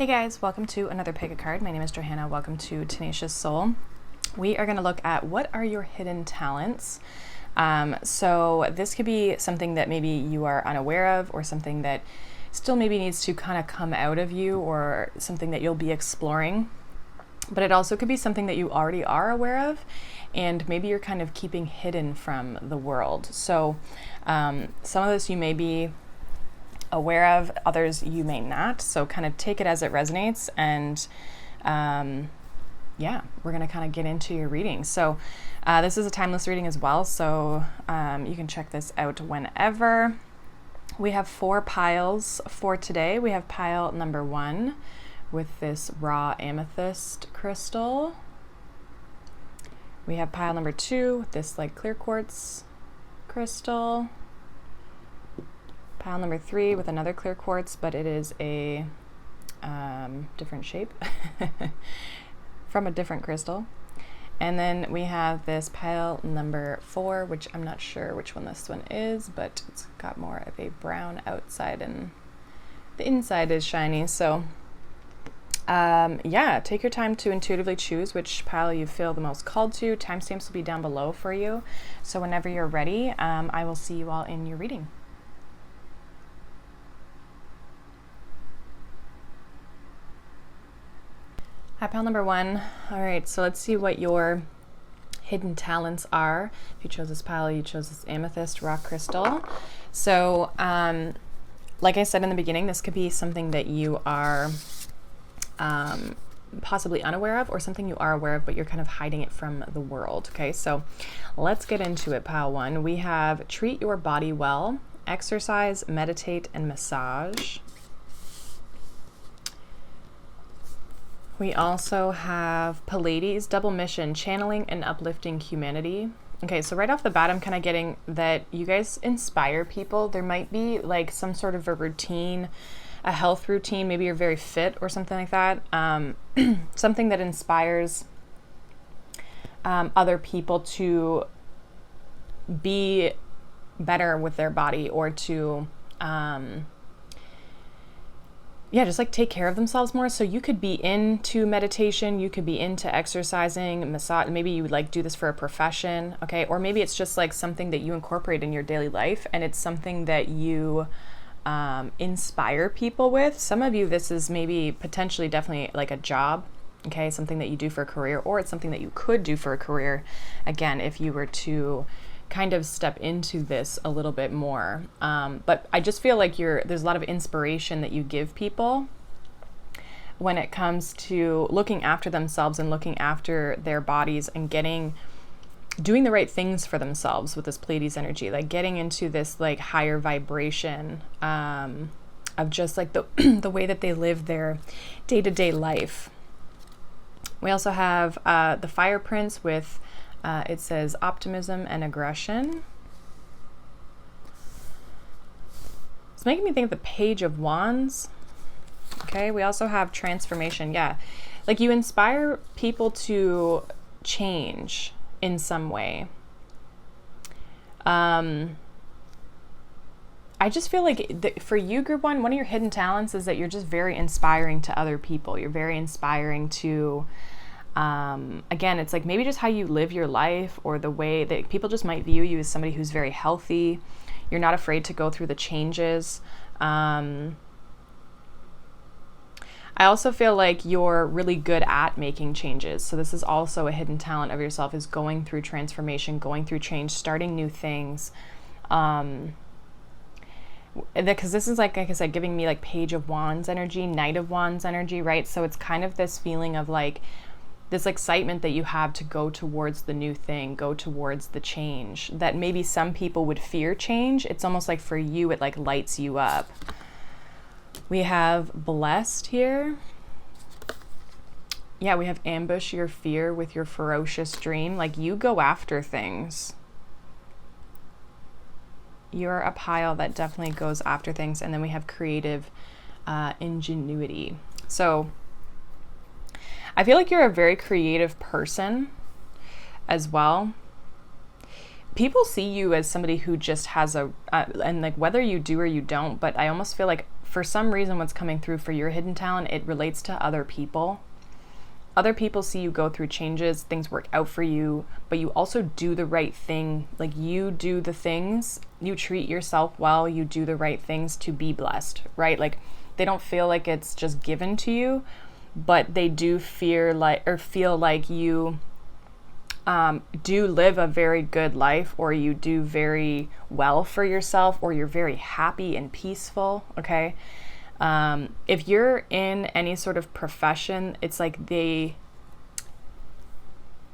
Hey guys, welcome to another pick a card. My name is Johanna. Welcome to Tenacious Soul. We are going to look at what are your hidden talents. So this could be something that maybe you are unaware of, or something that still maybe needs to kind of come out of you, or something that you'll be exploring. But it also could be something that you already are aware of, and maybe you're kind of keeping hidden from the world. So some of this you may be aware of, others you may not. So kind of take it as it resonates, and yeah, we're going to kind of get into your reading. So this is a timeless reading as well, so you can check this out whenever. We have 4 piles for today. We have pile number 1 with this raw amethyst crystal. We have pile number 2 with this like clear quartz crystal. Pile number 3 with another clear quartz, but it is a different shape from a different crystal. And then we have this pile number 4, which I'm not sure which one this one is, but it's got more of a brown outside and the inside is shiny. So yeah, take your time to intuitively choose which pile you feel the most called to. Timestamps will be down below for you. So whenever you're ready, I will see you all in your reading. Hi, pile number 1. All right, so let's see what your hidden talents are. If you chose this pile, you chose this amethyst rock crystal. So like I said in the beginning, this could be something that you are possibly unaware of, or something you are aware of, but you're kind of hiding it from the world. Okay, so let's get into it. Pile 1, we have treat your body well, exercise, meditate, and massage. We also have Pleiades, double mission, channeling and uplifting humanity. Okay, so right off the bat, I'm kind of getting that you guys inspire people. There might be like some sort of a routine, a health routine. Maybe you're very fit or something like that. Something that inspires other people to be better with their body, or to yeah, just like take care of themselves more. So you could be into meditation, you could be into exercising, massage. Maybe you would like do this for a profession, okay? Or maybe it's just like something that you incorporate in your daily life, and it's something that you inspire people with. Some of you, this is maybe potentially definitely like a job, okay? Something that you do for a career, or it's something that you could do for a career, again, if you were to kind of step into this a little bit more. But I just feel like there's a lot of inspiration that you give people when it comes to looking after themselves and looking after their bodies, and doing the right things for themselves with this Pleiades energy, like getting into this like higher vibration of just like the way that they live their day-to-day life. We also have the Fire Prince with it says optimism and aggression. It's making me think of the Page of Wands. Okay, we also have transformation. Yeah, like you inspire people to change in some way. I just feel like for you, group 1, one of your hidden talents is that you're just very inspiring to other people. You're very inspiring to again, it's like maybe just how you live your life, or the way that people just might view you as somebody who's very healthy. You're not afraid to go through the changes. I also feel like you're really good at making changes. So this is also a hidden talent of yourself, is going through transformation, going through change, starting new things. Because this is like I said, giving me like Page of Wands energy, Knight of Wands energy, right? So it's kind of this feeling of like this excitement that you have to go towards the new thing, go towards the change that maybe some people would fear change. It's almost like for you, it like lights you up. We have blessed here. Yeah, we have ambush your fear with your ferocious dream. Like you go after things. You're a pile that definitely goes after things. And then we have creative ingenuity. So I feel like you're a very creative person as well. People see you as somebody who just has and like whether you do or you don't, but I almost feel like for some reason, what's coming through for your hidden talent, it relates to other people. Other people see you go through changes, things work out for you, but you also do the right thing. Like, you do the things, you treat yourself well, you do the right things to be blessed, right? Like, they don't feel like it's just given to you, but they do feel like you do live a very good life, or you do very well for yourself, or you're very happy and peaceful, okay? If you're in any sort of profession, it's like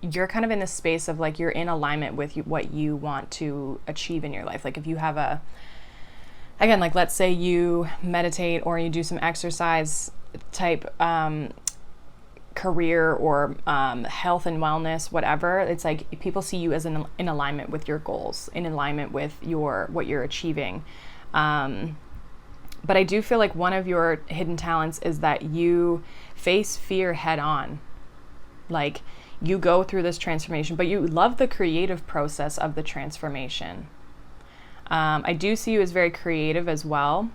you're kind of in this space of like, you're in alignment with what you want to achieve in your life. Like, if you have again, like, let's say you meditate or you do some exercise type career, or health and wellness, whatever. It's like people see you as in alignment with your goals, in alignment with what you're achieving. But I do feel like one of your hidden talents is that you face fear head on. Like, you go through this transformation, but you love the creative process of the transformation. I do see you as very creative as well.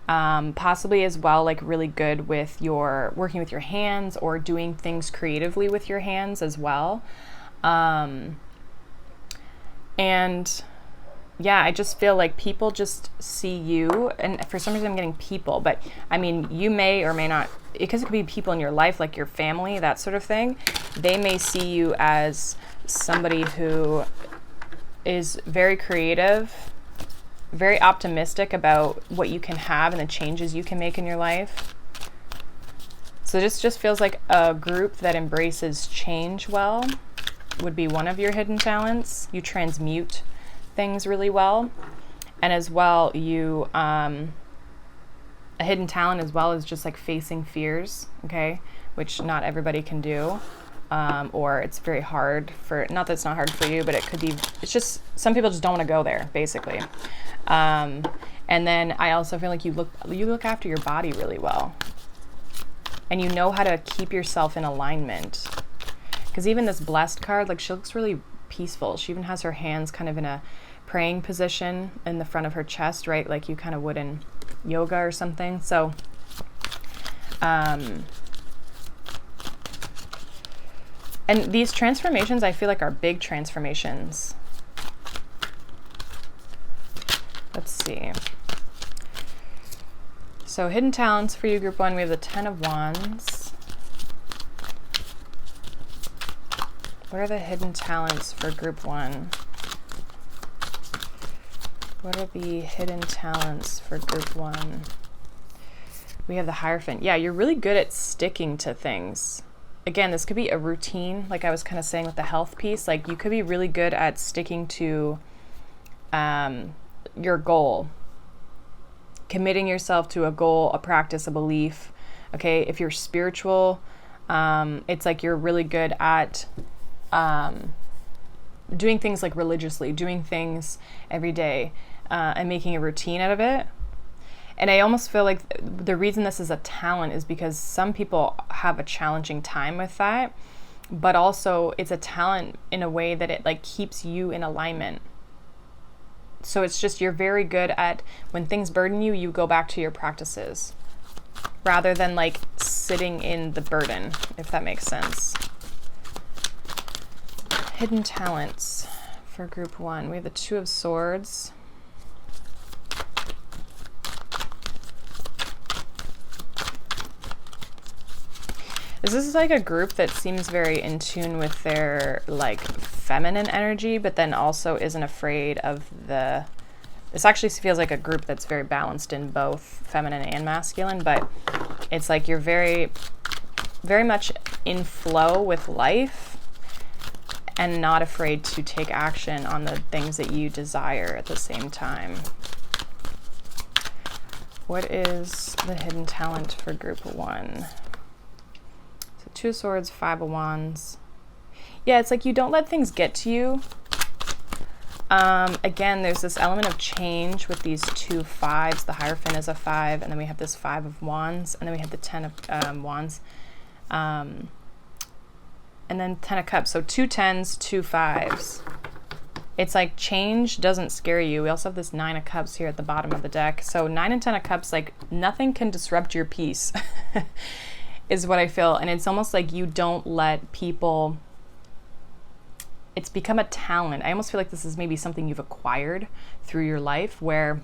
Possibly as well, like really good with working with your hands, or doing things creatively with your hands as well. And yeah, I just feel like people just see you, and for some reason I'm getting people, but I mean, you may or may not, because it could be people in your life, like your family, that sort of thing. They may see you as somebody who is very creative, very optimistic about what you can have and the changes you can make in your life. So this just feels like a group that embraces change well, would be one of your hidden talents. You transmute things really well. And as well, you a hidden talent as well is just like facing fears, okay, which not everybody can do. Or it's very hard not that it's not hard for you, but it's just, some people just don't want to go there, basically. And then I also feel like you look after your body really well, and you know how to keep yourself in alignment. Because even this blessed card, like, she looks really peaceful. She even has her hands kind of in a praying position in the front of her chest, right? Like you kind of would in yoga or something. So, and these transformations, I feel like, are big transformations. Let's see. So hidden talents for you, group one, we have the 10 of Wands. What are the hidden talents for group one? What are the hidden talents for group one? We have the Hierophant. Yeah, you're really good at sticking to things. Again, this could be a routine, like I was kind of saying with the health piece. Like, you could be really good at sticking to your goal, committing yourself to a goal, a practice, a belief. Okay, if you're spiritual, it's like you're really good at doing things like religiously, doing things every day, and making a routine out of it. And I almost feel like the reason this is a talent is because some people have a challenging time with that, but also it's a talent in a way that it like keeps you in alignment. So it's just, you're very good at, when things burden you, you go back to your practices rather than like sitting in the burden, if that makes sense. Hidden talents for group one. We have the 2 of Swords. This is like a group that seems very in tune with their like feminine energy, but then also isn't afraid of this actually feels like a group that's very balanced in both feminine and masculine, but it's like you're very, very much in flow with life and not afraid to take action on the things that you desire at the same time. What is the hidden talent for group one? So 2 of Swords, 5 of Wands. Yeah, it's like you don't let things get to you. Again, there's this element of change with these 2 5s. The Hierophant is a 5, and then we have this 5 of Wands, and then we have the 10 of Wands. And then 10 of Cups. So 2 10s, 2 5s. It's like change doesn't scare you. We also have this 9 of Cups here at the bottom of the deck. So 9 and 10 of Cups, like nothing can disrupt your peace is what I feel. And it's almost like you don't let people, it's become a talent. I almost feel like this is maybe something you've acquired through your life, where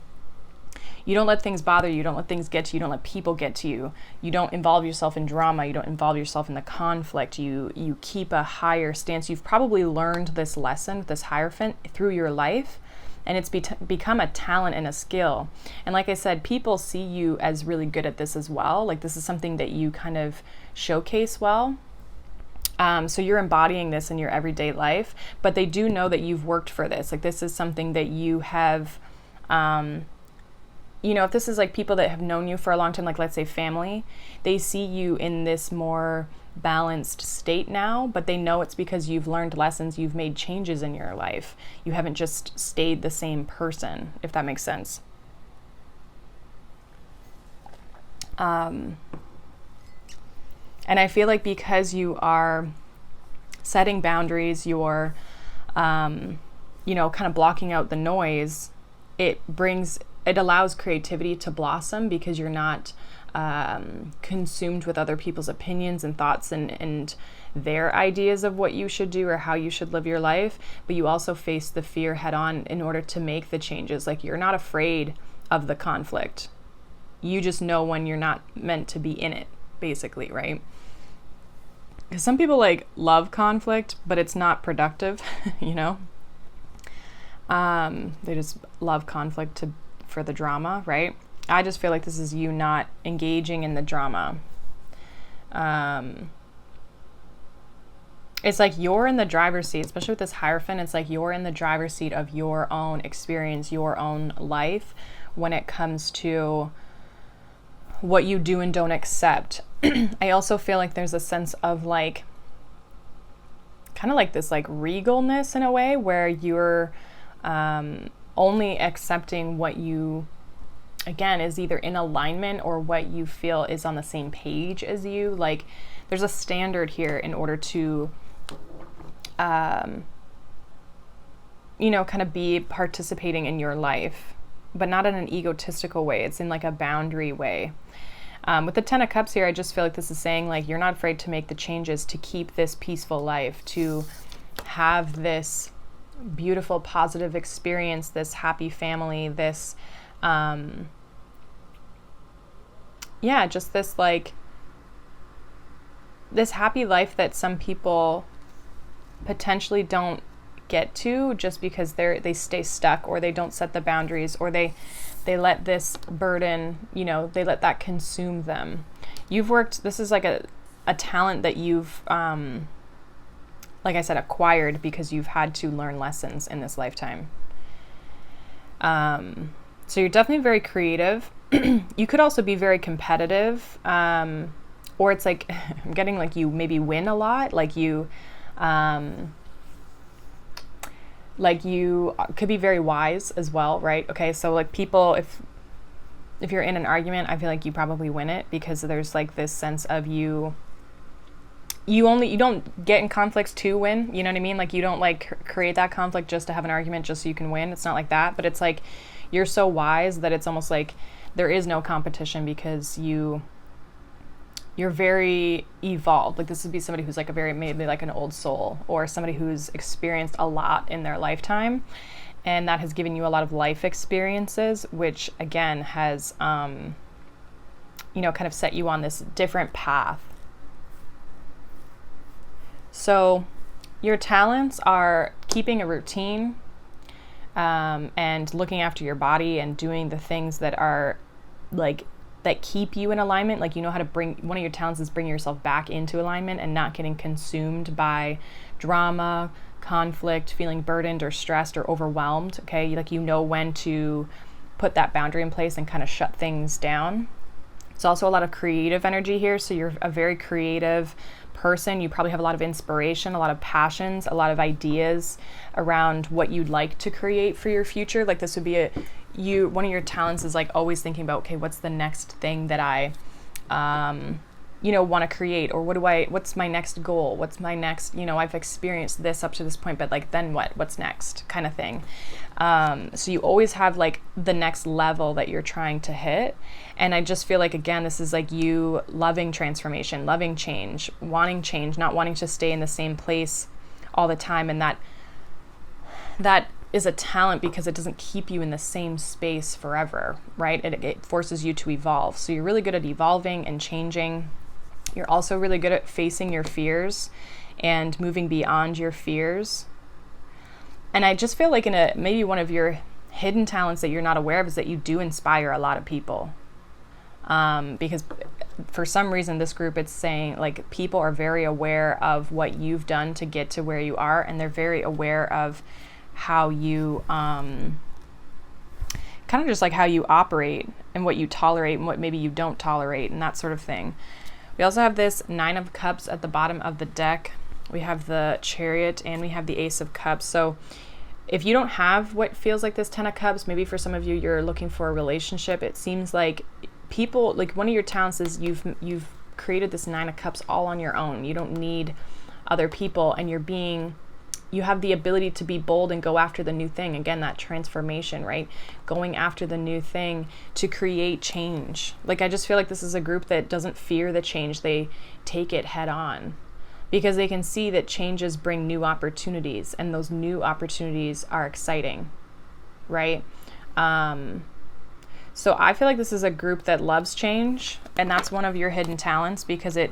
you don't let things bother you, you don't let things get to you, you don't let people get to you, you don't involve yourself in drama, you don't involve yourself in the conflict, you keep a higher stance. You've probably learned this lesson, this Hierophant, through your life, and it's become a talent and a skill. And like I said, people see you as really good at this as well. Like this is something that you kind of showcase well. So you're embodying this in your everyday life, but they do know that you've worked for this. Like this is something that you have, you know, if this is like people that have known you for a long time, like let's say family, they see you in this more balanced state now, but they know it's because you've learned lessons, you've made changes in your life. You haven't just stayed the same person, if that makes sense. And I feel like because you are setting boundaries, you're, you know, kind of blocking out the noise, it allows creativity to blossom because you're not consumed with other people's opinions and thoughts and their ideas of what you should do or how you should live your life, but you also face the fear head on in order to make the changes. Like you're not afraid of the conflict. You just know when you're not meant to be in it, basically, right? Because some people like love conflict, but it's not productive, you know? They just love conflict for the drama, right? I just feel like this is you not engaging in the drama. It's like you're in the driver's seat, especially with this Hierophant. It's like you're in the driver's seat of your own experience, your own life when it comes to what you do and don't accept. I also feel like there's a sense of like, kind of like this like regalness in a way where you're only accepting what you, again, is either in alignment or what you feel is on the same page as you. Like there's a standard here in order to, you know, kind of be participating in your life, but not in an egotistical way. It's in like a boundary way. With the 10 of Cups here, I just feel like this is saying like you're not afraid to make the changes to keep this peaceful life, to have this beautiful, positive experience, this happy family, this, yeah, just this like, this happy life that some people potentially don't get to just because they stay stuck, or they don't set the boundaries, or they let this burden, you know, they let that consume them. You've worked, this is like a talent that you've, like I said, acquired because you've had to learn lessons in this lifetime. So you're definitely very creative. You could also be very competitive, or it's like, I'm getting like you maybe win a lot, like you could be very wise as well, right? Okay, so like people, if you're in an argument, I feel like you probably win it because there's like this sense of you don't get in conflicts to win, you know what I mean? Like you don't like create that conflict just to have an argument just so you can win. It's not like that, but it's like you're so wise that it's almost like there is no competition because you're very evolved. Like this would be somebody who's like maybe like an old soul, or somebody who's experienced a lot in their lifetime, and that has given you a lot of life experiences, which again has, you know, kind of set you on this different path. So your talents are keeping a routine, and looking after your body and doing the things that are like, that keep you in alignment. Like, you know how to one of your talents is bringing yourself back into alignment and not getting consumed by drama, conflict, feeling burdened or stressed or overwhelmed. Okay. Like, you know when to put that boundary in place and kind of shut things down. It's also a lot of creative energy here. So you're a very creative person. You probably have a lot of inspiration, a lot of passions, a lot of ideas around what you'd like to create for your future. Like this would be one of your talents is like always thinking about, okay, what's the next thing that I want to create, or what's my next goal? What's my next, I've experienced this up to this point, but like, then what's next kind of thing. So you always have like the next level that you're trying to hit. And I just feel like, again, this is like you loving transformation, loving change, not wanting to stay in the same place all the time. And that is a talent because it doesn't keep you in the same space forever, right? It forces you to evolve. So you're really good at evolving and changing. You're also really good at facing your fears and moving beyond your fears. And I just feel like maybe one of your hidden talents that you're not aware of is that you do inspire a lot of people. Because for some reason, this group, it's saying like people are very aware of what you've done to get to where you are. And they're very aware of how you, kind of just like how you operate and what you tolerate and what maybe you don't tolerate and that sort of thing. We also have this 9 of Cups at the bottom of the deck. We have the Chariot and we have the Ace of Cups. So if you don't have what feels like this 10 of Cups, maybe for some of you, you're looking for a relationship. It seems like people, like one of your talents is you've created this 9 of Cups all on your own. You don't need other people, and you have the ability to be bold and go after the new thing. Again, that transformation, right? Going after the new thing to create change. Like, I just feel like this is a group that doesn't fear the change. They take it head on because they can see that changes bring new opportunities, and those new opportunities are exciting, right? So I feel like this is a group that loves change, and that's one of your hidden talents because it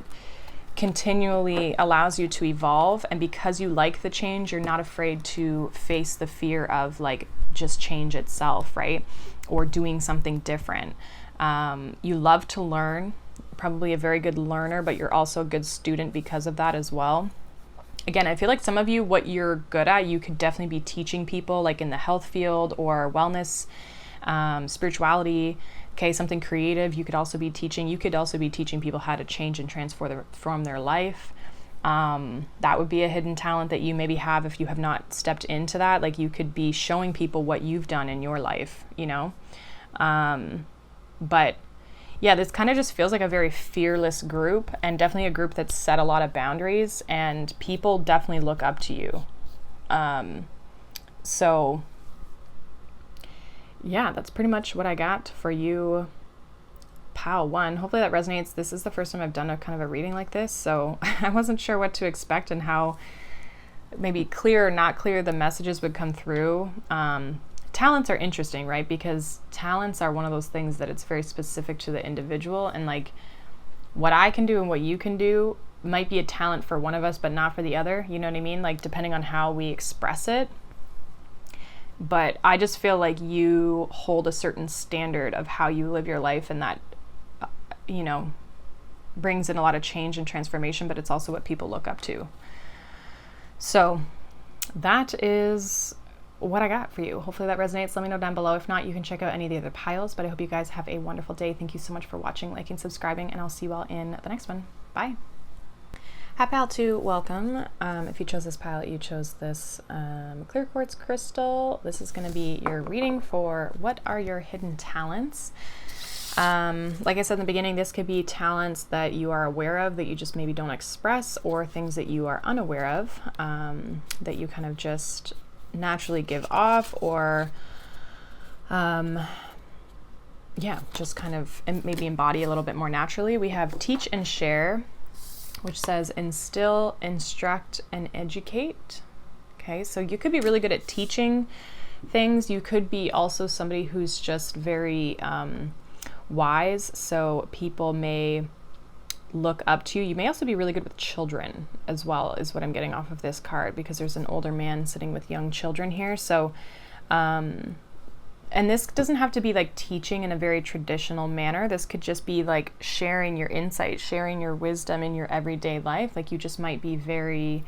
continually allows you to evolve. And because you like the change, you're not afraid to face the fear of like just change itself, right? Or doing something different. You love to learn, probably a very good learner, but you're also a good student because of that as well. Again, I feel like some of you, what you're good at, you could definitely be teaching people like in the health field or wellness, spirituality. Okay, something creative. You could also be teaching people how to change and transform their life. That would be a hidden talent that you maybe have if you have not stepped into that. Like, you could be showing people what you've done in your life, But yeah, this kind of just feels like a very fearless group, and definitely a group that's set a lot of boundaries, and people definitely look up to you. So yeah, that's pretty much what I got for you, Pile 1. Hopefully that resonates. This is the first time I've done a kind of a reading like this, so I wasn't sure what to expect and how maybe clear or not clear the messages would come through. Talents are interesting, right? Because talents are one of those things that it's very specific to the individual, and like what I can do and what you can do might be a talent for one of us, but not for the other. You know what I mean? Like, depending on how we express it. But I just feel like you hold a certain standard of how you live your life, and that, brings in a lot of change and transformation, but it's also what people look up to. So that is what I got for you. Hopefully that resonates. Let me know down below. If not, you can check out any of the other piles, but I hope you guys have a wonderful day. Thank you so much for watching, liking, subscribing, and I'll see you all in the next one. Bye. Hi Pile 2, welcome. If you chose this pile, you chose this clear quartz crystal. This is going to be your reading for what are your hidden talents. Like I said in the beginning, this could be talents that you are aware of that you just maybe don't express, or things that you are unaware of that you kind of just naturally give off, or just kind of maybe embody a little bit more naturally. We have Teach and Share, which says instill, instruct, and educate. Okay, so you could be really good at teaching things. You could be also somebody who's just very wise, so people may look up to you. You may also be really good with children as well, is what I'm getting off of this card, because there's an older man sitting with young children here. So and this doesn't have to be like teaching in a very traditional manner. This could just be like sharing your insight, sharing your wisdom in your everyday life. Like, you just might be very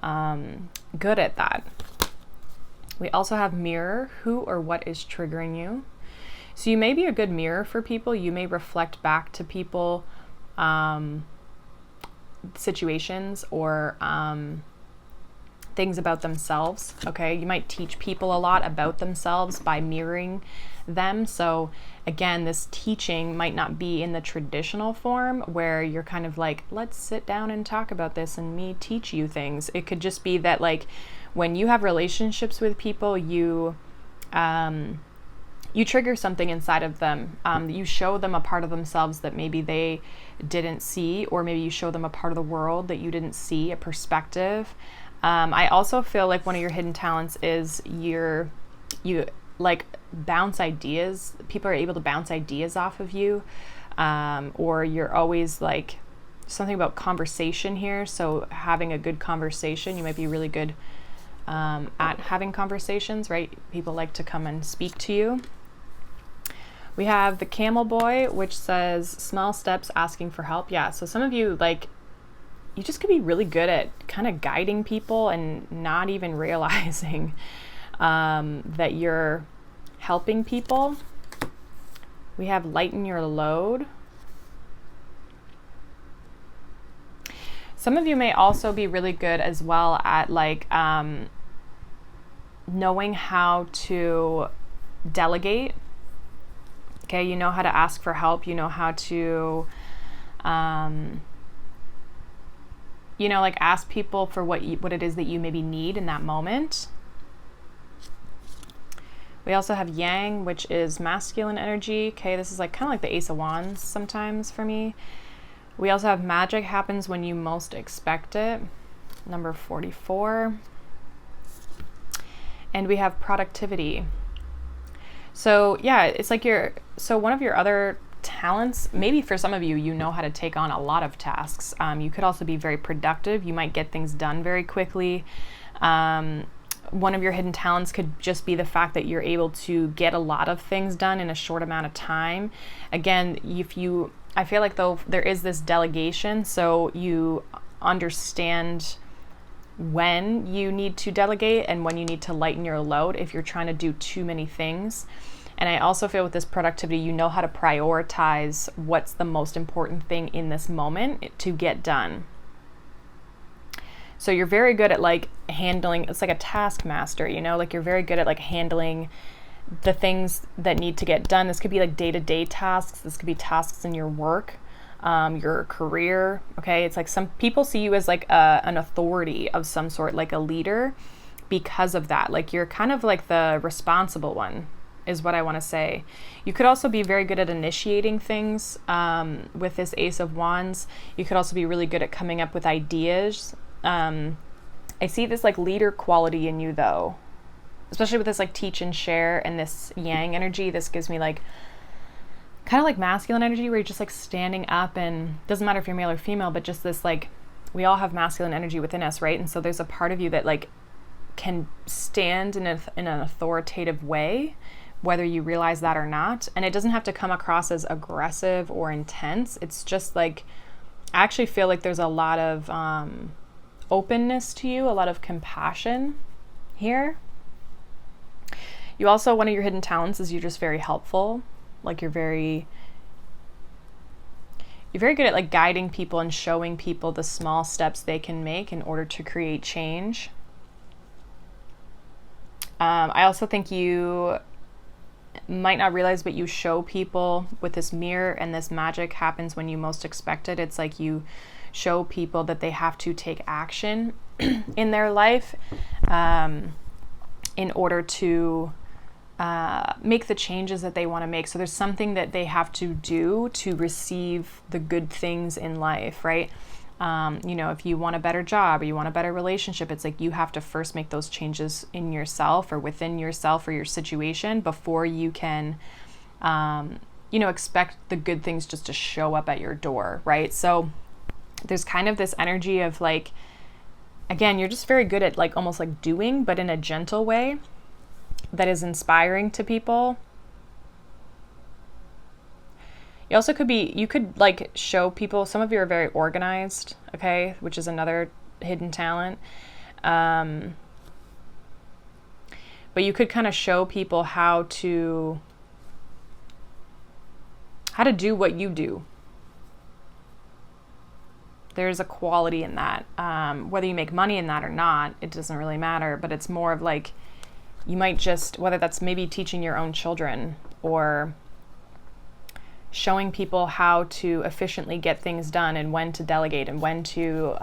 good at that. We also have Mirror, who or what is triggering you. So you may be a good mirror for people. You may reflect back to people situations or things about themselves. Okay, you might teach people a lot about themselves by mirroring them. So again, this teaching might not be in the traditional form where you're kind of like, let's sit down and talk about this and me teach you things. It could just be that like when you have relationships with people, you trigger something inside of them. You show them a part of themselves that maybe they didn't see, or maybe you show them a part of the world that you didn't see, a perspective. I also feel like one of your hidden talents is you like bounce ideas. People are able to bounce ideas off of you, or you're always like something about conversation here. So having a good conversation, you might be really good at having conversations, right? People like to come and speak to you. We have the camel boy, which says small steps, asking for help. Yeah, so some of you, like, you just could be really good at kind of guiding people and not even realizing that you're helping people. We have lighten your load. Some of you may also be really good as well at like knowing how to delegate. Okay, you know how to ask for help. You know how to, like ask people for what it is that you maybe need in that moment. We also have yang, which is masculine energy. Okay, this is like kind of like the Ace of Wands sometimes for me. We also have magic happens when you most expect it, number 44. And we have productivity. So yeah, it's like one of your other talents, maybe for some of you, you know how to take on a lot of tasks. You could also be very productive. You might get things done very quickly. One of your hidden talents could just be the fact that you're able to get a lot of things done in a short amount of time. Again, I feel like though there is this delegation, so you understand when you need to delegate and when you need to lighten your load if you're trying to do too many things. And I also feel with this productivity, you know how to prioritize what's the most important thing in this moment to get done. So you're very good at like handling, it's like a taskmaster, like you're very good at like handling the things that need to get done. This could be like day-to-day tasks. This could be tasks in your work, your career. Okay, it's like some people see you as like an authority of some sort, like a leader, because of that. Like you're kind of like the responsible one, is what I want to say. You could also be very good at initiating things with this Ace of Wands. You could also be really good at coming up with ideas. I see this like leader quality in you though, especially with this like teach and share and this yang energy. This gives me like kind of like masculine energy where you're just like standing up, and doesn't matter if you're male or female, but just this like, we all have masculine energy within us, right? And so there's a part of you that like can stand in an authoritative way, whether you realize that or not. And it doesn't have to come across as aggressive or intense. It's just like, I actually feel like there's a lot of openness to you, a lot of compassion here. You also, one of your hidden talents is you're just very helpful. Like you're very good at like guiding people and showing people the small steps they can make in order to create change. I also think you might not realize, but you show people with this mirror, and this magic happens when you most expect it. It's like you show people that they have to take action in their life in order to make the changes that they want to make. So there's something that they have to do to receive the good things in life, right? If you want a better job or you want a better relationship, it's like you have to first make those changes in yourself or within yourself or your situation before you can, expect the good things just to show up at your door, right? So there's kind of this energy of like, again, you're just very good at like almost like doing, but in a gentle way that is inspiring to people. You also you could like show people, some of you are very organized, okay, which is another hidden talent. But you could kind of show people how to do what you do. There's a quality in that. Whether you make money in that or not, it doesn't really matter, but it's more of like, you might just, whether that's maybe teaching your own children or showing people how to efficiently get things done and when to delegate and when to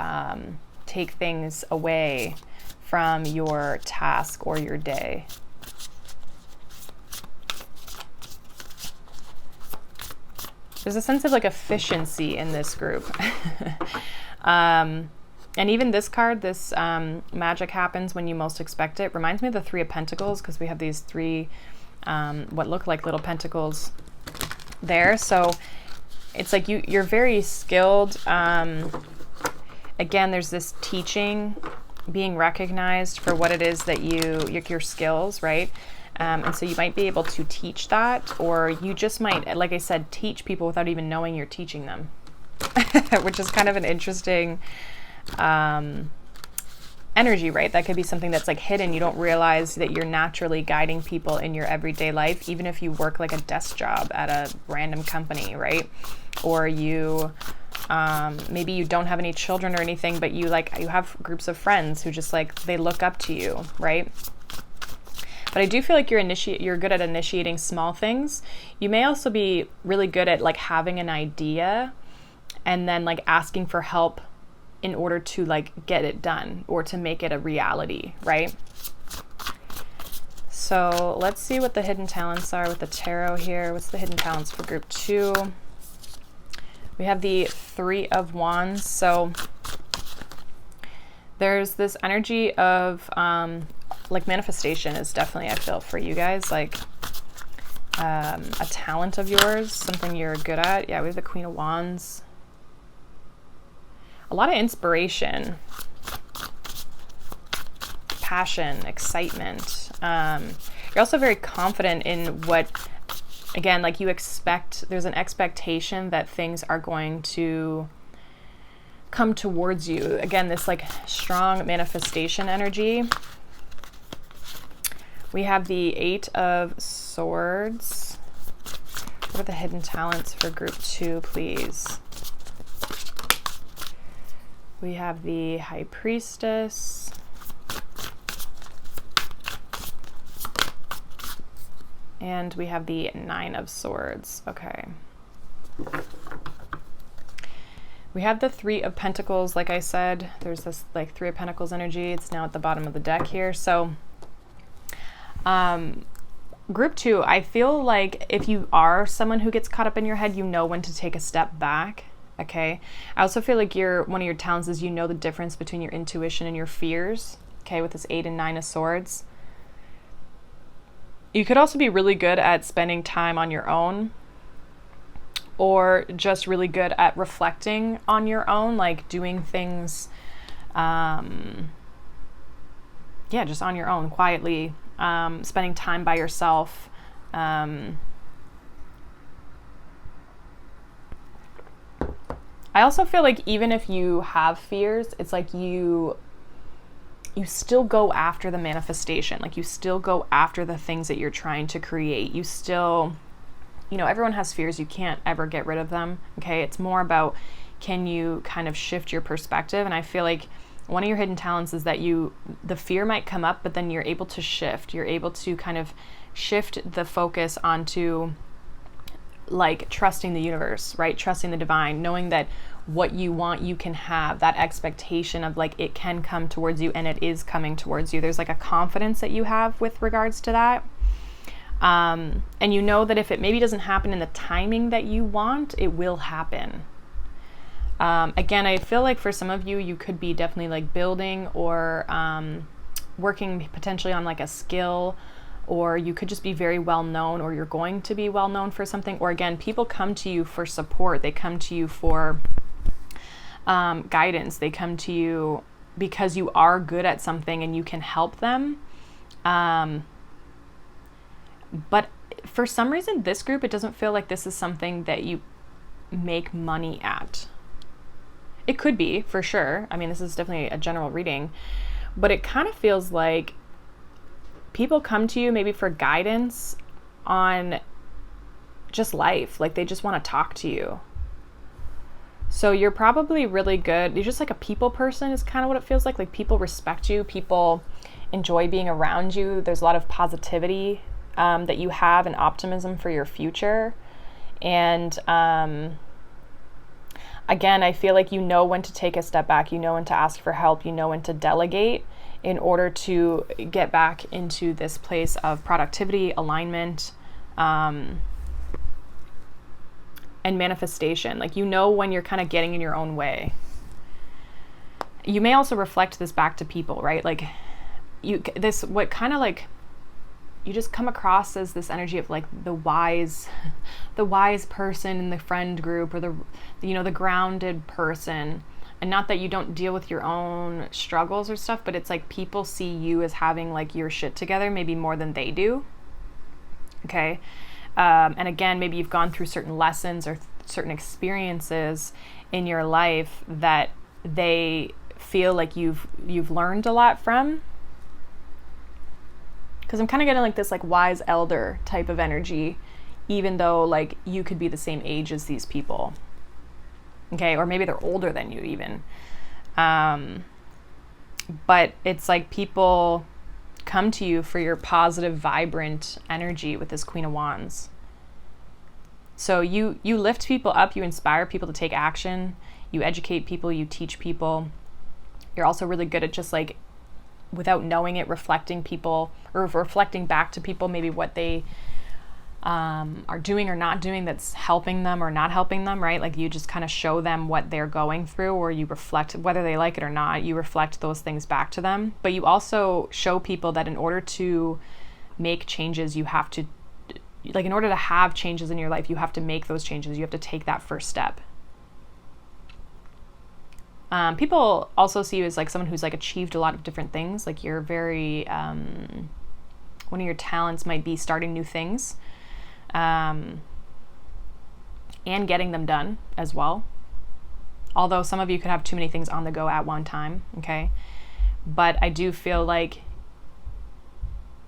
take things away from your task or your day. There's a sense of like efficiency in this group. And even this card, this magic happens when you most expect it, reminds me of the Three of Pentacles, because we have these three, what look like little pentacles there. So it's like you're very skilled. Again, there's this teaching, being recognized for what it is that your skills, right? And so you might be able to teach that, or you just might, like I said, teach people without even knowing you're teaching them, which is kind of an interesting energy, right? That could be something that's like hidden. You don't realize that you're naturally guiding people in your everyday life, even if you work like a desk job at a random company, right? Or you, maybe you don't have any children or anything, but you have groups of friends who just like, they look up to you, right? But I do feel like you're good at initiating small things. You may also be really good at like having an idea and then like asking for help in order to like get it done or to make it a reality, right? So let's see what the hidden talents are with the tarot here. What's the hidden talents for group 2? We have the Three of Wands. So there's this energy of like manifestation is definitely, I feel, for you guys, like a talent of yours, something you're good at. Yeah, we have the Queen of Wands. A lot of inspiration, passion, excitement. You're also very confident in what, again, like you expect, there's an expectation that things are going to come towards you. Again, this like strong manifestation energy. We have the Eight of Swords. What are the hidden talents for group 2, please? We have the High Priestess. And we have the Nine of Swords. Okay. We have the Three of Pentacles. Like I said, there's this like Three of Pentacles energy. It's now at the bottom of the deck here. So group 2, I feel like if you are someone who gets caught up in your head, you know when to take a step back. Okay. I also feel like one of your talents is you know the difference between your intuition and your fears. Okay, with this 8 and 9 of Swords. You could also be really good at spending time on your own, or just really good at reflecting on your own, like doing things, just on your own, quietly, spending time by yourself. I also feel like even if you have fears, it's like you still go after the manifestation. Like you still go after the things that you're trying to create. You still, everyone has fears. You can't ever get rid of them. Okay. It's more about, can you kind of shift your perspective? And I feel like one of your hidden talents is that the fear might come up, but then you're able to shift. You're able to kind of shift the focus onto like trusting the universe, right? Trusting the divine, knowing that what you want, you can have. That expectation of like, it can come towards you and it is coming towards you. There's like a confidence that you have with regards to that. And you know that if it maybe doesn't happen in the timing that you want, it will happen. Again, I feel like for some of you, you could be definitely like building or working potentially on like a skill, or you could just be very well known, or you're going to be well known for something. Or again, people come to you for support. They come to you for guidance. They come to you because you are good at something and you can help them. But for some reason, this group, it doesn't feel like this is something that you make money at. It could be, for sure. I mean, this is definitely a general reading, but it kind of feels like people come to you maybe for guidance on just life. Like they just want to talk to you. So you're probably really good. You're just like a people person is kind of what it feels like. Like people respect you. People enjoy being around you. There's a lot of positivity that you have and optimism for your future. And again, I feel like you know when to take a step back. You know when to ask for help. You know when to delegate in order to get back into this place of productivity, alignment, and manifestation. Like, you know when you're kind of getting in your own way. You may also reflect this back to people, right? Like you just come across as this energy of like the wise person in the friend group, or the grounded person. And not that you don't deal with your own struggles or stuff, but it's like people see you as having like your shit together, maybe more than they do. Okay. And again, maybe you've gone through certain lessons or certain experiences in your life that they feel like you've learned a lot from. Because I'm kind of getting like this like wise elder type of energy, even though like you could be the same age as these people. Okay, or maybe they're older than you even. But it's like people come to you for your positive, vibrant energy with this Queen of Wands. So you lift people up, you inspire people to take action, you educate people, you teach people. You're also really good at just like, without knowing it, reflecting people, or reflecting back to people maybe what they are doing or not doing that's helping them or not helping them, right? Like you just kind of show them what they're going through, or you reflect, whether they like it or not, you reflect those things back to them. But you also show people that in order to make changes, you have to, like in order to have changes in your life, you have to make those changes. You have to take that first step. People also see you as like someone who's like achieved a lot of different things. Like you're very, one of your talents might be starting new things. And getting them done as well. Although some of you could have too many things on the go at one time, okay? But I do feel like,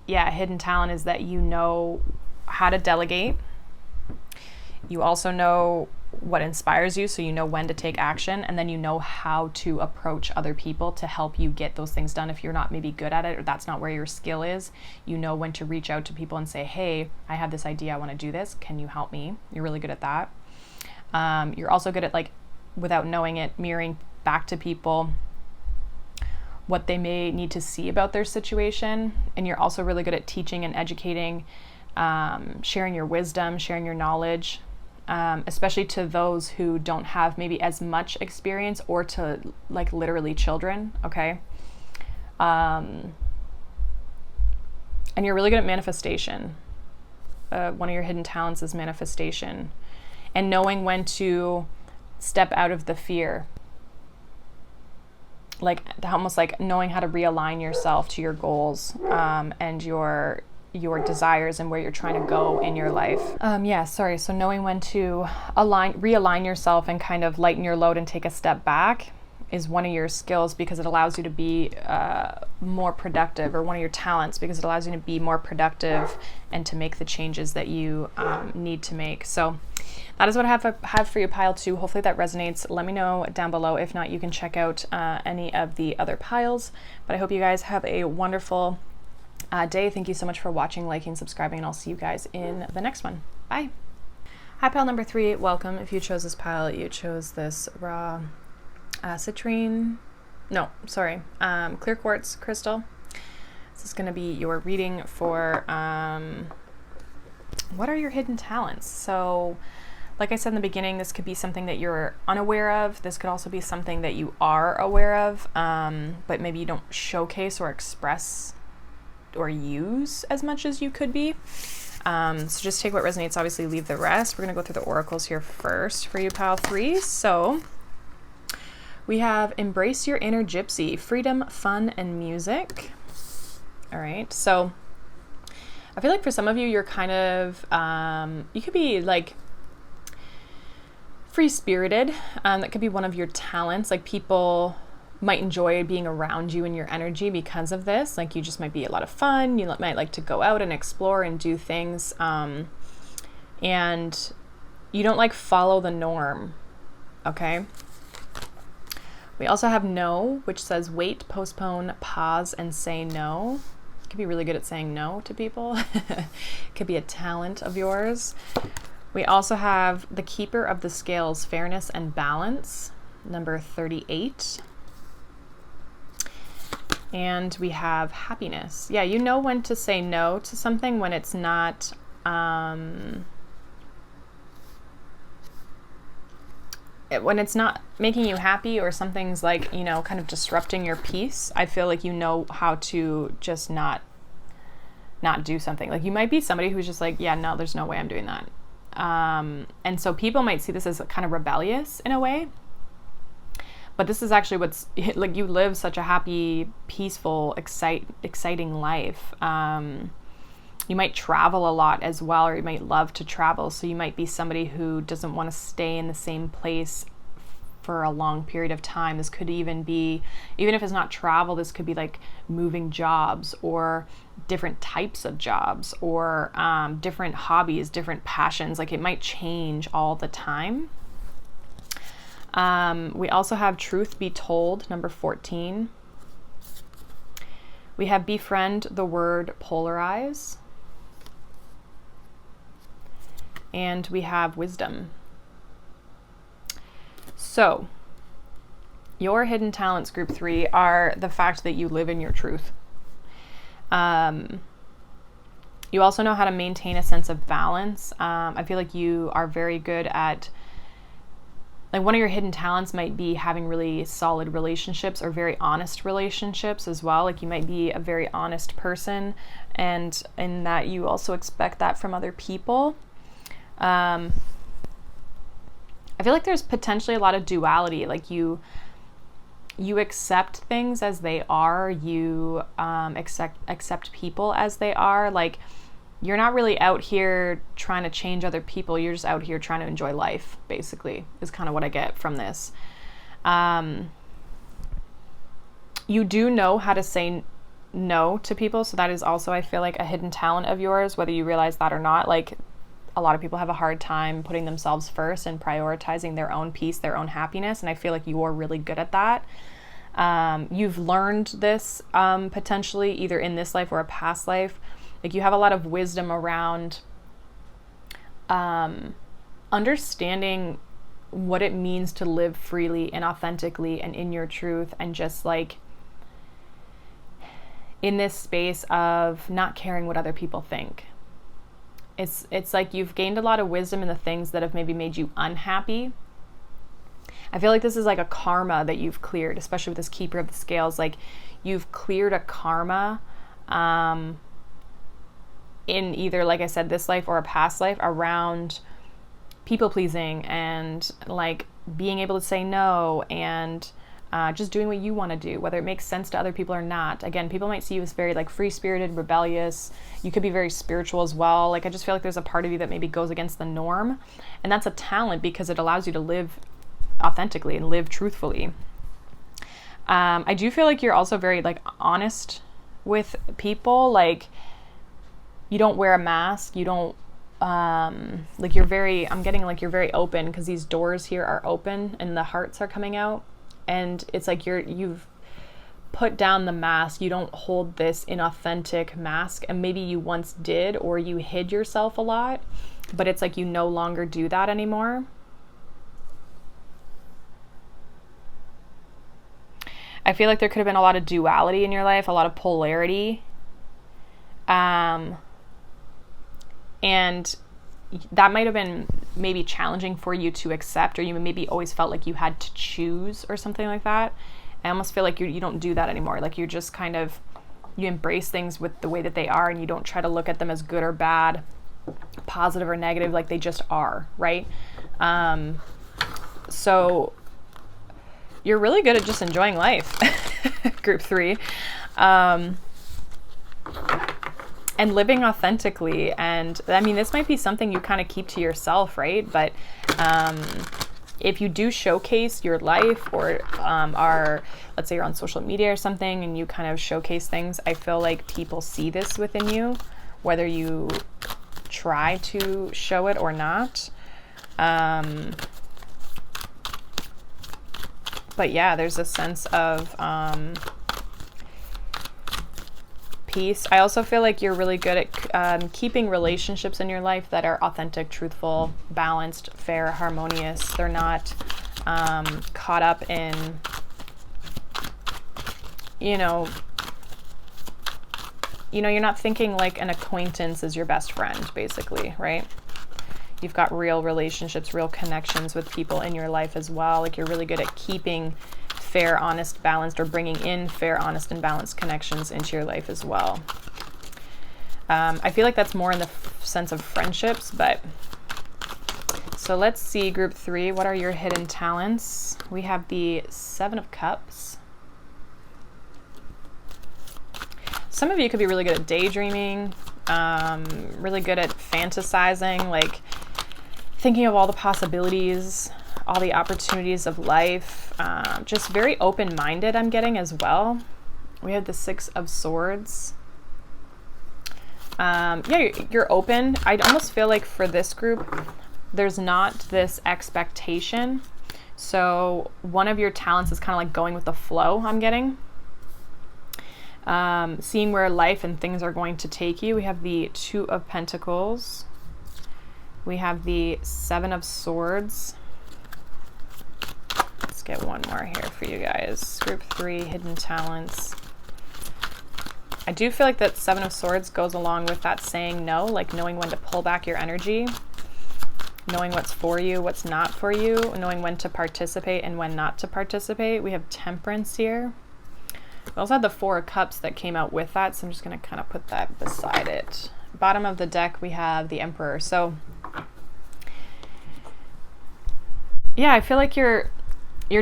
a hidden talent is that you know how to delegate. You also know what inspires you, so you know when to take action, and then you know how to approach other people to help you get those things done. If you're not maybe good at it, or that's not where your skill is, you know when to reach out to people and say, hey, I have this idea, I want to do this, can you help me? You're really good at that. You're also good at, like, without knowing it, mirroring back to people what they may need to see about their situation. And you're also really good at teaching and educating, sharing your wisdom, sharing your knowledge, especially to those who don't have maybe as much experience, or to like literally children, okay? And you're really good at manifestation. One of your hidden talents is manifestation, and knowing when to step out of the fear. Like almost like knowing how to realign yourself to your goals, and your desires and where you're trying to go in your life. So knowing when to realign yourself and kind of lighten your load and take a step back is one of your skills, because it allows you to be more productive, or one of your talents, because it allows you to be more productive and to make the changes that you need to make. So that is what I have for you, pile 2. Hopefully that resonates. Let me know down below. If not, you can check out any of the other piles. But I hope you guys have a wonderful day. Thank you so much for watching, liking, subscribing, and I'll see you guys in the next one. Bye. Hi, pile number 3. Welcome. If you chose this pile, you chose this raw clear quartz crystal. This is going to be your reading for what are your hidden talents. So like I said in the beginning, this could be something that you're unaware of. This could also be something that you are aware of, but maybe you don't showcase or express or use as much as you could be. So just take what resonates, obviously leave the rest. We're going to go through the oracles here first for you, pile 3. So we have embrace your inner gypsy, freedom, fun, and music. All right. So I feel like for some of you, you're kind of, you could be like free-spirited. That could be one of your talents. Like people might enjoy being around you and your energy because of this. Like you just might be a lot of fun. You might like to go out and explore and do things. And you don't like follow the norm. okay? We also have no, which says wait, postpone, pause, and say no. You could be really good at saying no to people. It could be a talent of yours. We also have the keeper of the scales, fairness and balance, number 38. And we have happiness. Yeah, you know when to say no to something when it's not when it's not making you happy, or something's like, you know, kind of disrupting your peace. I feel like you know how to just not do something. Like, you might be somebody who's just like, yeah, no, there's no way I'm doing that. And so people might see this as kind of rebellious in a way. But this is actually what's, like, you live such a happy, peaceful, exciting life. You might travel a lot as well, or you might love to travel. So you might be somebody who doesn't want to stay in the same place for a long period of time. This could even be, even if it's not travel, this could be like moving jobs, or different types of jobs, or different hobbies, different passions. Like, it might change all the time. We also have truth be told, number 14. We have befriend the word polarize. And we have wisdom. So, your hidden talents, group 3, are the fact that you live in your truth. You also know how to maintain a sense of balance. I feel like you are very good at, like, one of your hidden talents might be having really solid relationships, or very honest relationships as well. Like, you might be a very honest person, and in that you also expect that from other people. I feel like there's potentially a lot of duality. Like, you accept things as they are. You accept people as they are. Like, you're not really out here trying to change other people. You're just out here trying to enjoy life, basically, is kind of what I get from this. You do know how to say no to people. So that is also, I feel like, a hidden talent of yours, whether you realize that or not. Like, a lot of people have a hard time putting themselves first and prioritizing their own peace, their own happiness. And I feel like you're really good at that. You've learned this potentially either in this life or a past life. Like, you have a lot of wisdom around understanding what it means to live freely and authentically and in your truth, and just like in this space of not caring what other people think. It's like you've gained a lot of wisdom in the things that have maybe made you unhappy. I feel like this is like a karma that you've cleared, especially with this keeper of the scales. Like, you've cleared a karma in either, like I said, this life or a past life, around people pleasing and like being able to say no, and just doing what you want to do, whether it makes sense to other people or not. Again, people might see you as very like free-spirited, rebellious. You could be very spiritual as well. Like, I just feel like there's a part of you that maybe goes against the norm, and that's a talent because it allows you to live authentically and live truthfully. I do feel like you're also very like honest with people. Like, you don't wear a mask. You don't like, you're very, I'm getting like you're very open, because these doors here are open and the hearts are coming out. And it's like you've put down the mask. You don't hold this inauthentic mask. And maybe you once did, or you hid yourself a lot, but it's like you no longer do that anymore. I feel like there could have been a lot of duality in your life, a lot of polarity. And that might have been maybe challenging for you to accept, or you maybe always felt like you had to choose or something like that. I almost feel like you don't do that anymore. Like, you're just kind of, you embrace things with the way that they are, and you don't try to look at them as good or bad, positive or negative. Like, they just are, right? So you're really good at just enjoying life, group 3. And living authentically. And I mean, this might be something you kind of keep to yourself, right? But if you do showcase your life, or let's say you're on social media or something, and you kind of showcase things, I feel like people see this within you, whether you try to show it or not. But yeah, there's a sense of peace. I also feel like you're really good at keeping relationships in your life that are authentic, truthful, balanced, fair, harmonious. They're not caught up in, you're not thinking like an acquaintance is your best friend, basically, right? You've got real relationships, real connections with people in your life as well. Like you're really good at keeping fair, honest, balanced, or bringing in fair, honest, and balanced connections into your life as well. I feel like that's more in the sense of friendships, but so let's see, group 3, what are your hidden talents? We have the 7 of Cups. Some of you could be really good at daydreaming, really good at fantasizing, like thinking of all the possibilities, all the opportunities of life, just very open-minded, I'm getting as well. We have the 6 of Swords. Yeah, you're open. I almost feel like for this group, there's not this expectation. So one of your talents is kind of like going with the flow, I'm getting. Seeing where life and things are going to take you. We have the 2 of Pentacles. We have the 7 of Swords. Let's get one more here for you guys. Group 3, hidden talents. I do feel like that 7 of Swords goes along with that saying no, like knowing when to pull back your energy, knowing what's for you, what's not for you, knowing when to participate and when not to participate. We have Temperance here. We also had the 4 of Cups that came out with that, so I'm just going to kind of put that beside it. Bottom of the deck, we have the Emperor. So yeah, I feel like your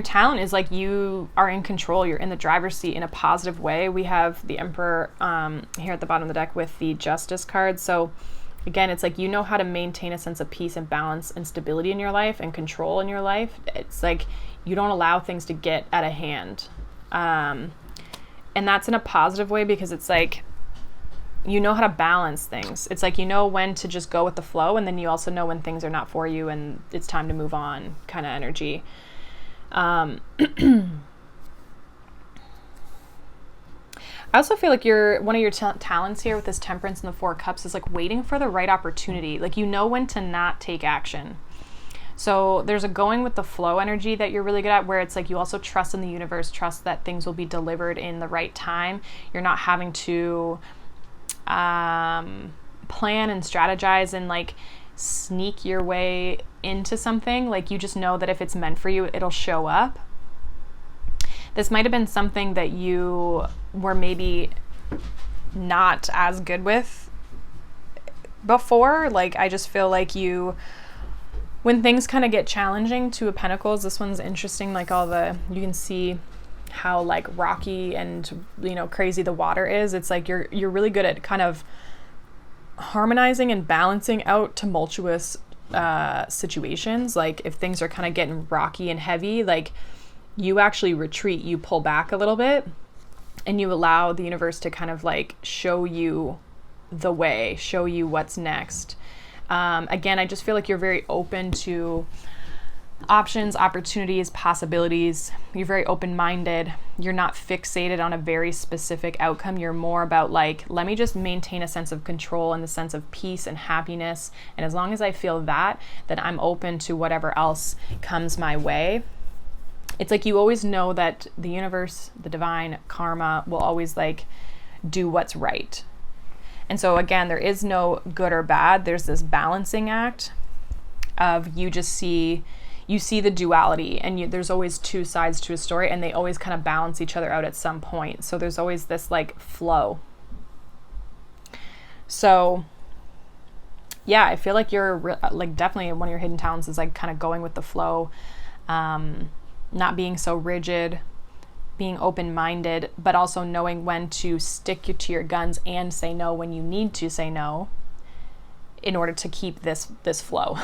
talent is like you are in control. You're in the driver's seat in a positive way. We have the Emperor here at the bottom of the deck with the Justice card. So again, it's like you know how to maintain a sense of peace and balance and stability in your life and control in your life. It's like you don't allow things to get out of hand. And that's in a positive way because it's like you know how to balance things. It's like you know when to just go with the flow, and then you also know when things are not for you and it's time to move on kind of energy. I also feel like one of your talents here with this Temperance and the 4 Cups is like waiting for the right opportunity. Like you know when to not take action. So there's a going with the flow energy that you're really good at, where it's like you also trust in the universe, trust that things will be delivered in the right time. You're not having to plan and strategize and like sneak your way into something. Like you just know that if it's meant for you, it'll show up. This might have been something that you were maybe not as good with before. Like I just feel like when things kind of get challenging, 2 of Pentacles, this one's interesting, like you can see how like rocky and crazy the water is. It's like you're really good at kind of harmonizing and balancing out tumultuous situations. Like if things are kind of getting rocky and heavy, like you actually retreat, you pull back a little bit, and you allow the universe to kind of like show you the way, show you what's next. Again, I just feel like you're very open to options, opportunities, possibilities. You're very open-minded. You're not fixated on a very specific outcome. You're more about like, let me just maintain a sense of control and the sense of peace and happiness. And as long as I feel that, then I'm open to whatever else comes my way. It's like you always know that the universe, the divine, karma will always like do what's right. And so again, there is no good or bad. There's this balancing act of you see the duality, and there's always 2 sides to a story, and they always kind of balance each other out at some point. So there's always this like flow. So yeah, I feel like you're like definitely one of your hidden talents is like kind of going with the flow, not being so rigid, being open-minded, but also knowing when to stick to your guns and say no when you need to say no in order to keep this flow,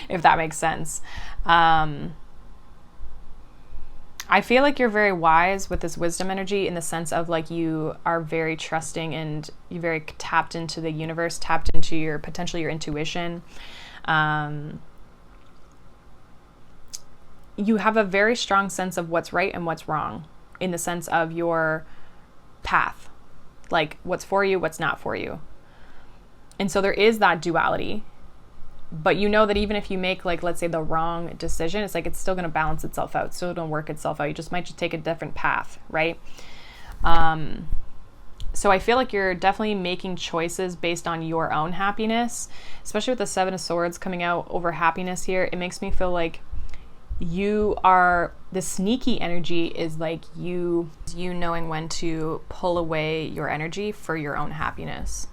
if that makes sense. I feel like you're very wise with this wisdom energy in the sense of like you are very trusting and you're very tapped into the universe, tapped into potentially your intuition. you have a very strong sense of what's right and what's wrong in the sense of your path, like what's for you, what's not for you. And so there is that duality, but you know that even if you make, like, let's say the wrong decision, it's like, it's still going to balance itself out. Still going to work itself out. You just might take a different path. Right. So I feel like you're definitely making choices based on your own happiness, especially with the Seven of Swords coming out over happiness here. It makes me feel like the sneaky energy is like you knowing when to pull away your energy for your own happiness.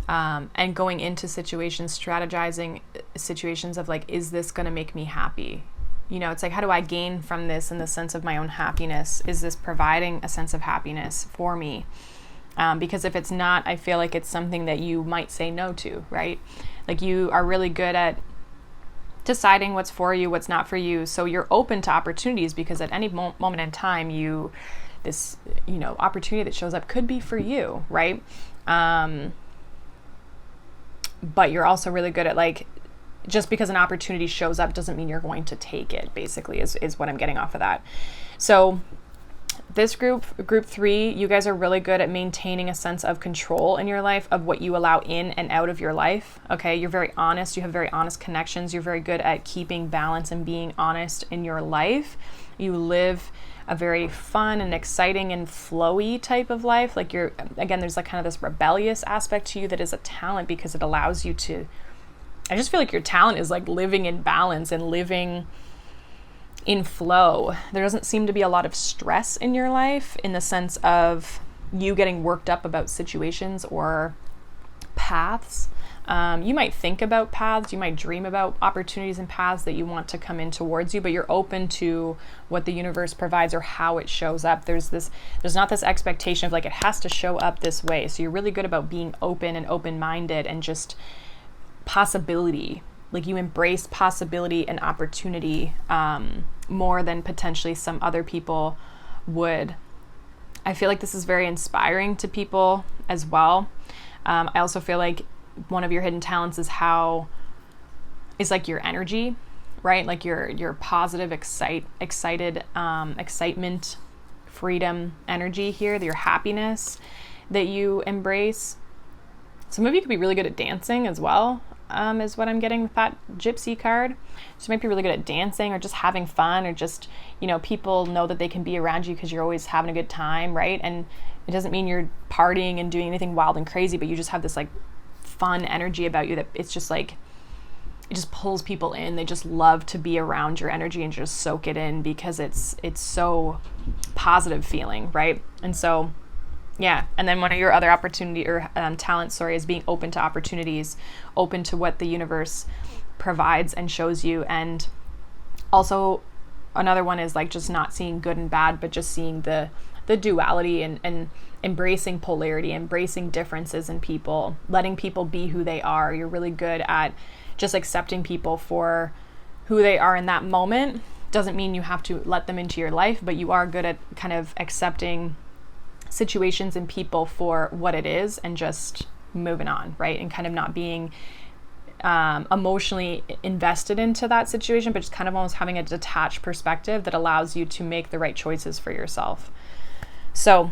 And going into situations, strategizing situations of like, is this going to make me happy? You know, it's like, how do I gain from this in the sense of my own happiness? Is this providing a sense of happiness for me? Because if it's not, I feel like it's something that you might say no to, right? Like, you are really good at deciding what's for you, what's not for you. So you're open to opportunities because at any moment in time, this opportunity that shows up could be for you, right? But you're also really good at, like, just because an opportunity shows up doesn't mean you're going to take it, basically, is what I'm getting off of that. So this group 3, you guys are really good at maintaining a sense of control in your life, of what you allow in and out of your life. Okay, you're very honest. You have very honest connections. You're very good at keeping balance and being honest in your life. You live a very fun and exciting and flowy type of life. Like, there's like kind of this rebellious aspect to you that is a talent, because it allows you to, I just feel like your talent is like living in balance and living in flow. There doesn't seem to be a lot of stress in your life in the sense of you getting worked up about situations or paths. You might think about paths, you might dream about opportunities and paths that you want to come in towards you, but you're open to what the universe provides or how it shows up. There's not this expectation of like, it has to show up this way. So you're really good about being open and open-minded and just possibility. Like, you embrace possibility and opportunity more than potentially some other people would. I feel like this is very inspiring to people as well. I also feel like one of your hidden talents is like your energy, right? Like your positive, excited, excitement, freedom energy here, your happiness that you embrace. Some of you could be really good at dancing as well, is what I'm getting with that Gypsy card. So you might be really good at dancing or just having fun, or just, people know that they can be around you because you're always having a good time, right? And it doesn't mean you're partying and doing anything wild and crazy, but you just have this like fun energy about you that it's just like, it just pulls people in. They just love to be around your energy and just soak it in because it's so positive feeling, right? And so, yeah. And then one of your other opportunity or talents, is being open to opportunities, open to what the universe provides and shows you. And also another one is like just not seeing good and bad, but just seeing the duality and embracing polarity, embracing differences in people, letting people be who they are. You're really good at just accepting people for who they are in that moment. Doesn't mean you have to let them into your life, but you are good at kind of accepting situations and people for what it is and just moving on, right? And kind of not being emotionally invested into that situation, but just kind of almost having a detached perspective that allows you to make the right choices for yourself. So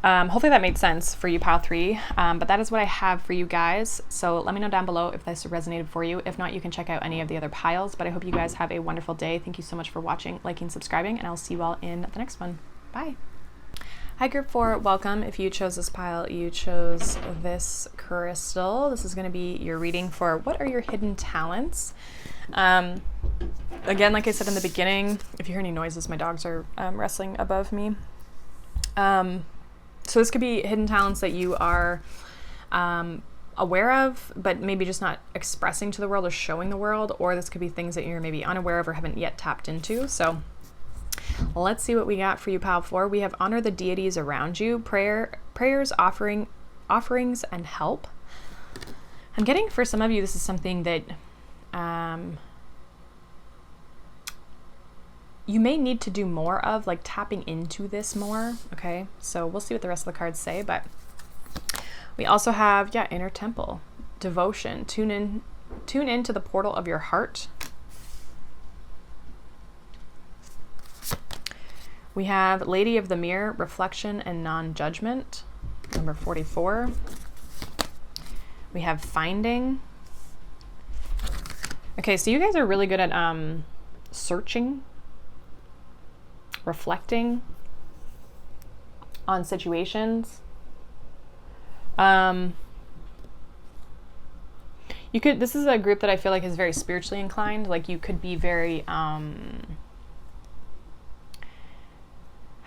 hopefully that made sense for you, Pile 3. But that is what I have for you guys. So let me know down below if this resonated for you. If not, you can check out any of the other piles. But I hope you guys have a wonderful day. Thank you so much for watching, liking, subscribing, and I'll see you all in the next one. Bye. Hi, Group 4. Welcome. If you chose this pile, you chose this crystal. This is going to be your reading for what are your hidden talents. Again, like I said in the beginning, if you hear any noises, my dogs are wrestling above me. So this could be hidden talents that you are aware of, but maybe just not expressing to the world or showing the world, or this could be things that you're maybe unaware of or haven't yet tapped into. So let's see what we got for you, Pile 4. We have honor the deities around you, prayers, offerings, and help. I'm getting for some of you, this is something that you may need to do more of, like tapping into this more. Okay, so we'll see what the rest of the cards say, but we also have, inner temple, devotion, tune in to the portal of your heart. We have Lady of the Mirror, reflection and non-judgment, number 44. We have finding. Okay, so you guys are really good at searching, reflecting on situations. You could, this is a group that I feel like is very spiritually inclined. Like you could be very, how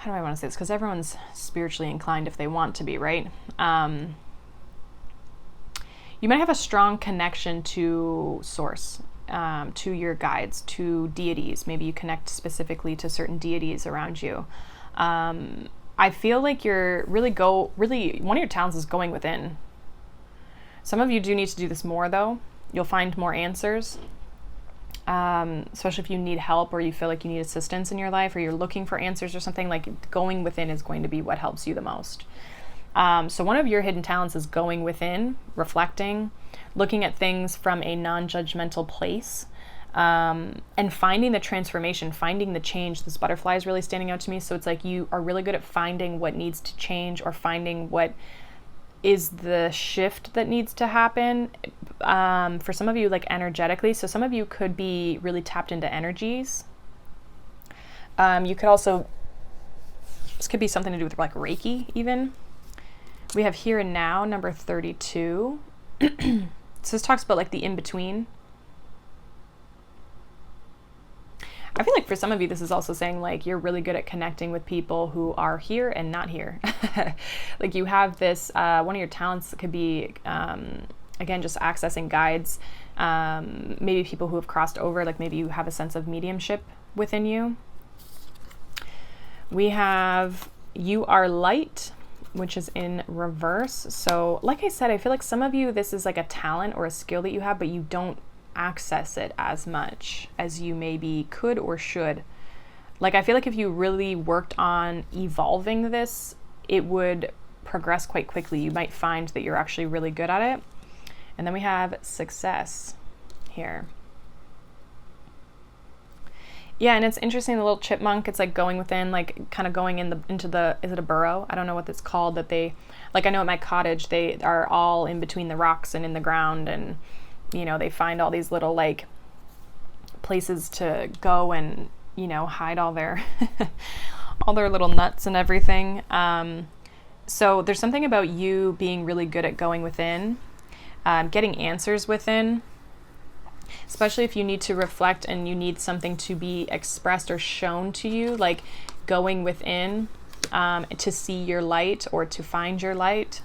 do I want to say this? Because everyone's spiritually inclined if they want to be, right? You might have a strong connection to source, to your guides, to deities. Maybe you connect specifically to certain deities around you. I feel like you're really one of your talents is going within. Some of you do need to do this more though. You'll find more answers, especially if you need help or you feel like you need assistance in your life or you're looking for answers or something. Like going within is going to be what helps you the most. So one of your hidden talents is going within, reflecting, looking at things from a non-judgmental place, and finding the transformation, finding the change. This butterfly is really standing out to me. So it's like you are really good at finding what needs to change or finding what is the shift that needs to happen. For some of you, like energetically. So some of you could be really tapped into energies. You could also, this could be something to do with like Reiki even. We have here and now, number 32. So this talks about like the in-between. I feel like for some of you, this is also saying like you're really good at connecting with people who are here and not here. Like you have this, one of your talents could be, again, just accessing guides, maybe people who have crossed over, like maybe you have a sense of mediumship within you. We have you are light, which is in reverse. So like I said, I feel like some of you, this is like a talent or a skill that you have, but you don't access it as much as you maybe could or should. Like I feel like if you really worked on evolving this, it would progress quite quickly. You might find that you're actually really good at it. And then we have success here. Yeah, and it's interesting, the little chipmunk, it's like going within, like kind of going into the, is it a burrow? I don't know what it's called, that they, like I know at my cottage, they are all in between the rocks and in the ground, and you know, they find all these little like places to go and, you know, hide all their all their little nuts and everything. So there's something about you being really good at going within, getting answers within, especially if you need to reflect and you need something to be expressed or shown to you, like going within to see your light or to find your light.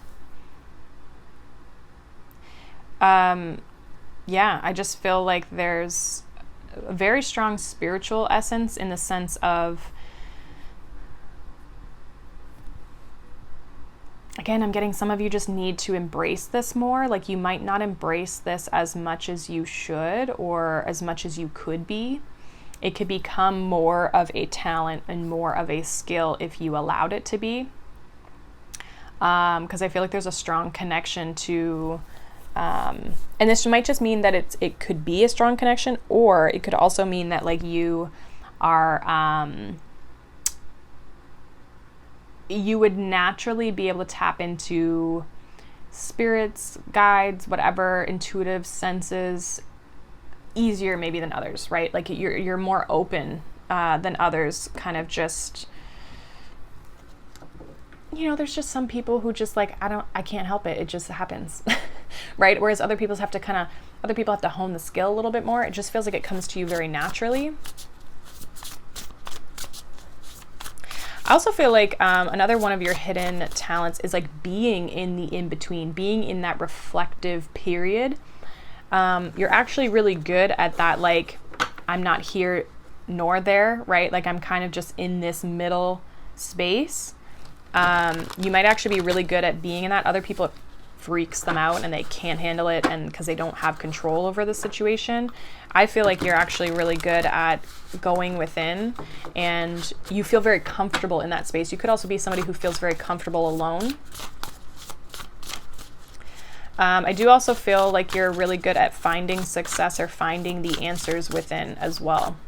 Yeah, I just feel like there's a very strong spiritual essence in the sense of, again, I'm getting some of you just need to embrace this more. Like you might not embrace this as much as you should or as much as you could be. It could become more of a talent and more of a skill if you allowed it to be. Because I feel like there's a strong connection to... and this might just mean that it could be a strong connection, or it could also mean that like you are, you would naturally be able to tap into spirits, guides, whatever, intuitive senses easier maybe than others, right? Like you're more open than others, kind of just, you know, there's just some people who just like, I can't help it. It just happens, right? Whereas other people have to hone the skill a little bit more. It just feels like it comes to you very naturally. I also feel like another one of your hidden talents is like being in the in-between, being in that reflective period. You're actually really good at that. Like, I'm not here nor there, right? Like I'm kind of just in this middle space. You might actually be really good at being in that. Other people, it freaks them out and they can't handle it, and because they don't have control over the situation. I feel like you're actually really good at going within and you feel very comfortable in that space. You could also be somebody who feels very comfortable alone. I do also feel like you're really good at finding success or finding the answers within as well.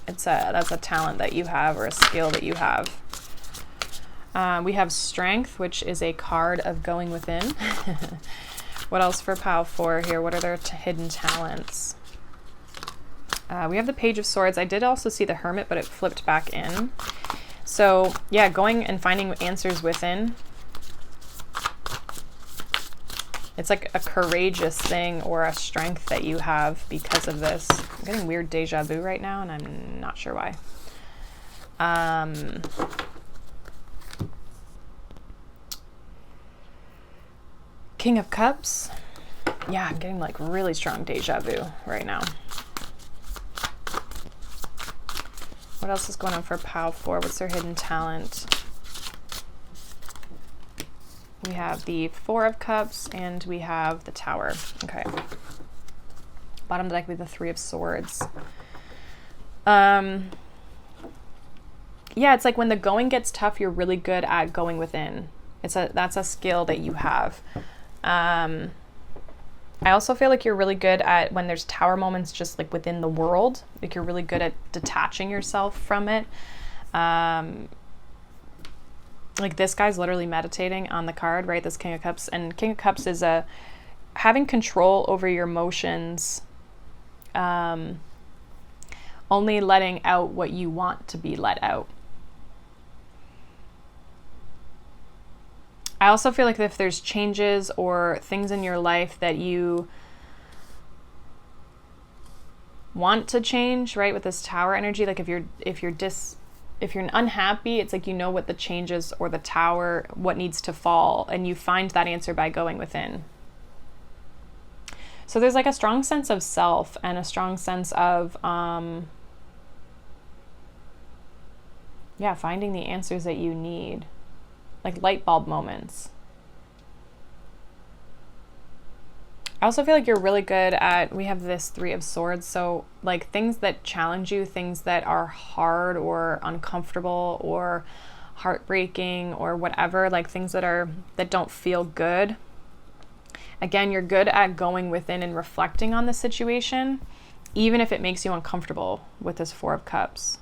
That's a talent that you have, or a skill that you have. We have Strength, which is a card of going within. What else for Pile 4 here? What are their hidden talents? We have the Page of Swords. I did also see the Hermit, but it flipped back in. So yeah, going and finding answers within. It's like a courageous thing or a strength that you have because of this. I'm getting weird deja vu right now, and I'm not sure why. King of Cups. Yeah, I'm getting like really strong deja vu right now. What else is going on for Pile 4? What's their hidden talent? We have the Four of Cups and we have the Tower. Okay. Bottom of the deck, we have the Three of Swords. Yeah, it's like when the going gets tough, you're really good at going within. That's a skill that you have. I also feel like you're really good at when there's tower moments just like within the world. Like you're really good at detaching yourself from it. Like this guy's literally meditating on the card, right? This King of Cups. And King of Cups is having control over your emotions. Only letting out what you want to be let out. I also feel like if there's changes or things in your life that you want to change, right, with this Tower energy, like if you're unhappy, it's like you know what the changes or the Tower, what needs to fall, and you find that answer by going within. So there's like a strong sense of self and a strong sense of finding the answers that you need. Like light bulb moments. I also feel like you're really good at, we have this Three of Swords, so like things that challenge you, things that are hard or uncomfortable or heartbreaking or whatever, like things that don't feel good. Again, you're good at going within and reflecting on the situation, even if it makes you uncomfortable with this Four of Cups.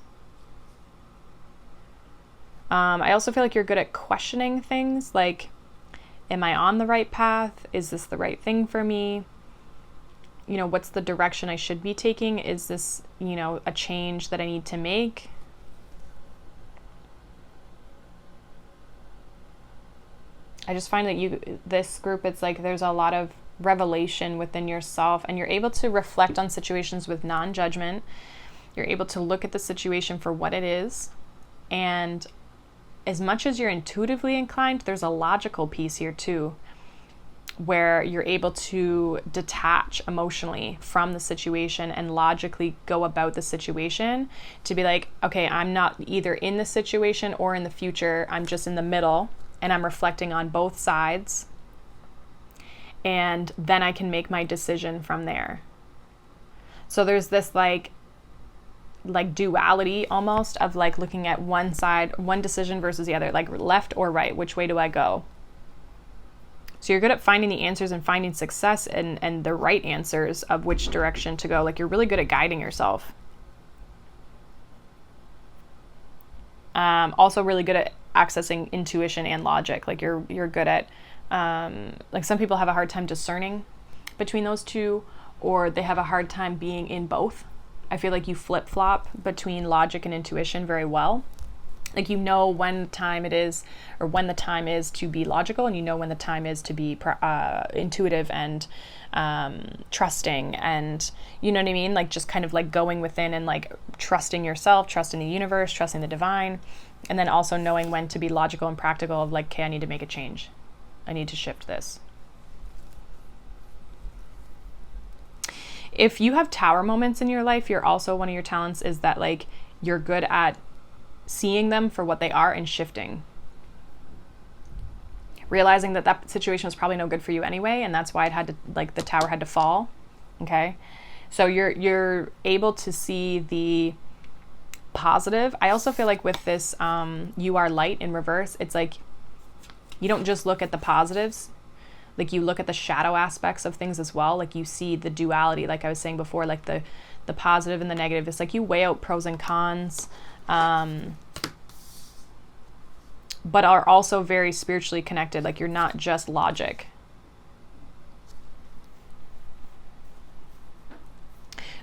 I also feel like you're good at questioning things like, am I on the right path? Is this the right thing for me? You know, what's the direction I should be taking? Is this, a change that I need to make? I just find that this group, it's like there's a lot of revelation within yourself, and you're able to reflect on situations with non-judgment. You're able to look at the situation for what it is, and as much as you're intuitively inclined, there's a logical piece here too, where you're able to detach emotionally from the situation and logically go about the situation to be like, okay, I'm not either in the situation or in the future. I'm just in the middle, and I'm reflecting on both sides. And then I can make my decision from there. So there's this like duality almost of like looking at one side, one decision versus the other, like left or right, which way do I go? So you're good at finding the answers and finding success and the right answers of which direction to go. Like you're really good at guiding yourself. Also really good at accessing intuition and logic. Like you're good at, like some people have a hard time discerning between those two, or they have a hard time being in both. I feel like you flip-flop between logic and intuition very well. Like you know when time it is, or when the time is to be logical, and you know when the time is to be intuitive and trusting, and you know what I mean? Like just kind of like going within and like trusting yourself, trusting the universe, trusting the divine, and then also knowing when to be logical and practical of like, okay, I need to make a change. I need to shift this. If you have Tower moments in your life, you're also, one of your talents is that like you're good at seeing them for what they are and shifting. Realizing that situation was probably no good for you anyway, and that's why it had to, like the Tower had to fall. Okay? So you're able to see the positive. I also feel like with this you are light in reverse, it's like you don't just look at the positives. Like you look at the shadow aspects of things as well. Like you see the duality, like I was saying before, like the the positive and the negative. It's like you weigh out pros and cons, but are also very spiritually connected. Like you're not just logic.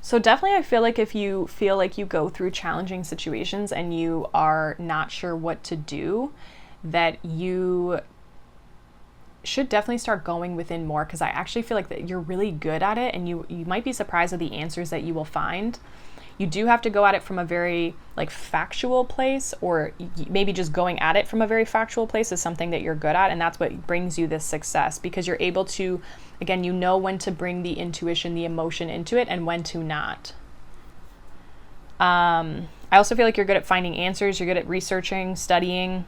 So definitely I feel like if you feel like you go through challenging situations and you are not sure what to do, that you should definitely start going within more, because I actually feel like that you're really good at it, and you might be surprised at the answers that you will find. You do have to go at it from a very like factual place, or maybe just going at it from a very factual place is something that you're good at, and that's what brings you this success, because you're able to, again, you know when to bring the intuition, the emotion into it, and when to not. I also feel like you're good at finding answers. You're good at researching, studying.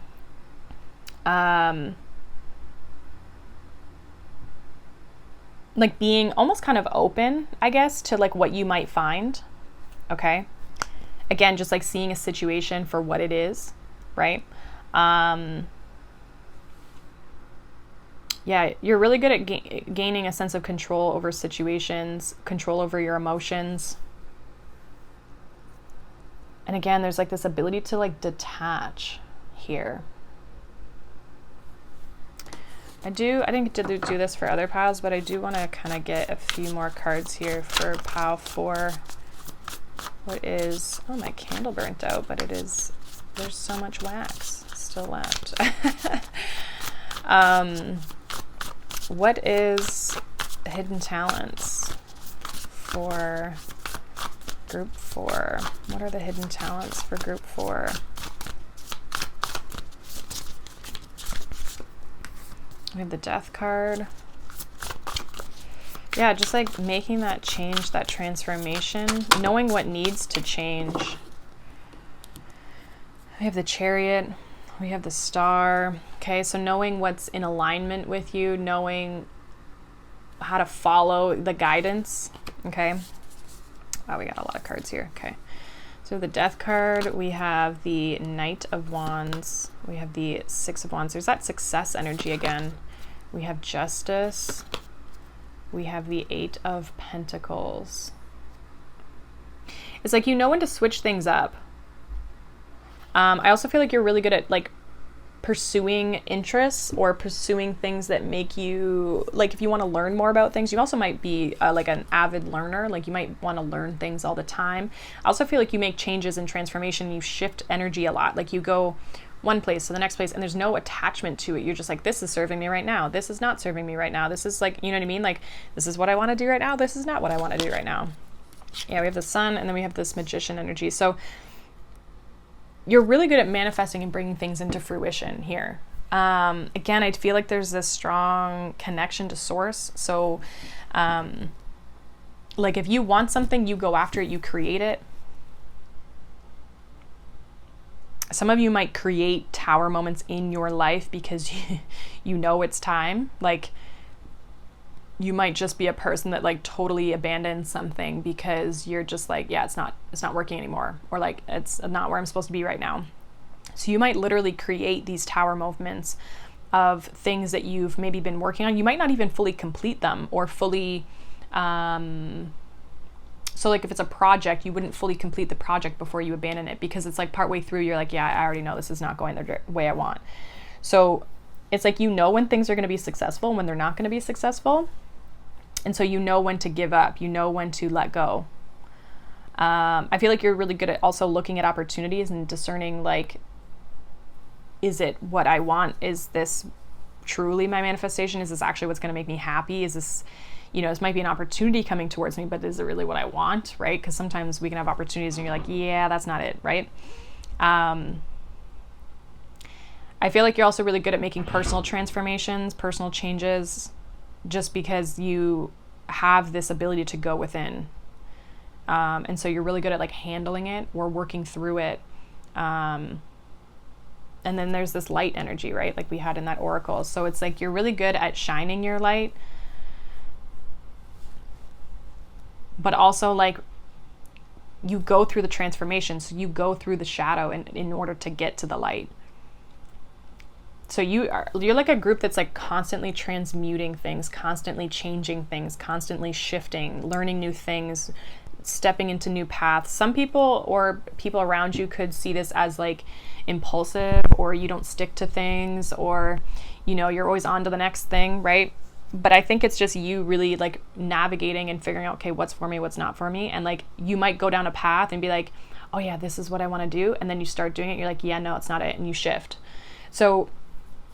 Like being almost kind of open, I guess, to like what you might find. Okay. Again, just like seeing a situation for what it is, right? Yeah, you're really good at gaining a sense of control over situations, control over your emotions. And again, there's like this ability to like detach here. I didn't get to do this for other piles, but I do want to kind of get a few more cards here for pile 4. What is, oh, my candle burnt out, but it is, there's so much wax still left. What is hidden talents for group 4? What are the hidden talents for group 4? We have the Death card. Yeah, just like making that change, that transformation, knowing what needs to change. We have the Chariot. We have the Star. Okay, so knowing what's in alignment with you, knowing how to follow the guidance. Okay. Wow, we got a lot of cards here. Okay. So the Death card, we have the Knight of Wands, we have the Six of Wands. There's that success energy again. We have Justice. We have the Eight of Pentacles. It's like you know when to switch things up. I also feel like you're really good at like pursuing interests or pursuing things that make you, like if you want to learn more about things, you also might be like an avid learner. Like you might want to learn things all the time. I also feel like you make changes and transformation. You shift energy a lot. Like you go one place to the next place and there's no attachment to it. You're just like, this is serving me right now. This is not serving me right now. This is like, you know what I mean? Like, this is what I want to do right now. This is not what I want to do right now. Yeah, we have the Sun and then we have this Magician energy. So you're really good at manifesting and bringing things into fruition here. Again, I feel like there's this strong connection to source. So like if you want something, you go after it, you create it. Some of you might create tower moments in your life because you know it's time. Like you might just be a person that like totally abandons something because you're just like, yeah, it's not working anymore. Or like, it's not where I'm supposed to be right now. So you might literally create these tower movements of things that you've maybe been working on. You might not even fully complete them or fully, so like if it's a project, you wouldn't fully complete the project before you abandon it because it's like partway through, you're like, yeah, I already know this is not going the way I want. So it's like, you know when things are going to be successful and when they're not going to be successful. And so you know when to give up, you know when to let go. I feel like you're really good at also looking at opportunities and discerning like, is it what I want? Is this truly my manifestation? Is this actually what's going to make me happy? Is this, you know, this might be an opportunity coming towards me, but is it really what I want, right? Because sometimes we can have opportunities and you're like, yeah, that's not it, right? I feel like you're also really good at making personal transformations, personal changes, just because you have this ability to go within. And so you're really good at like handling it or working through it. And then there's this light energy, right? Like we had in that oracle. So it's like you're really good at shining your light, but also like you go through the transformation. So you go through the shadow in order to get to the light. So you're like a group that's like constantly transmuting things, constantly changing things, constantly shifting, learning new things, stepping into new paths. Some people or people around you could see this as like impulsive, or you don't stick to things, or, you know, you're always on to the next thing, right? But I think it's just you really like navigating and figuring out, okay, what's for me, what's not for me. And like, you might go down a path and be like, oh yeah, this is what I want to do. And then you start doing it. You're like, yeah, no, it's not it. And you shift. So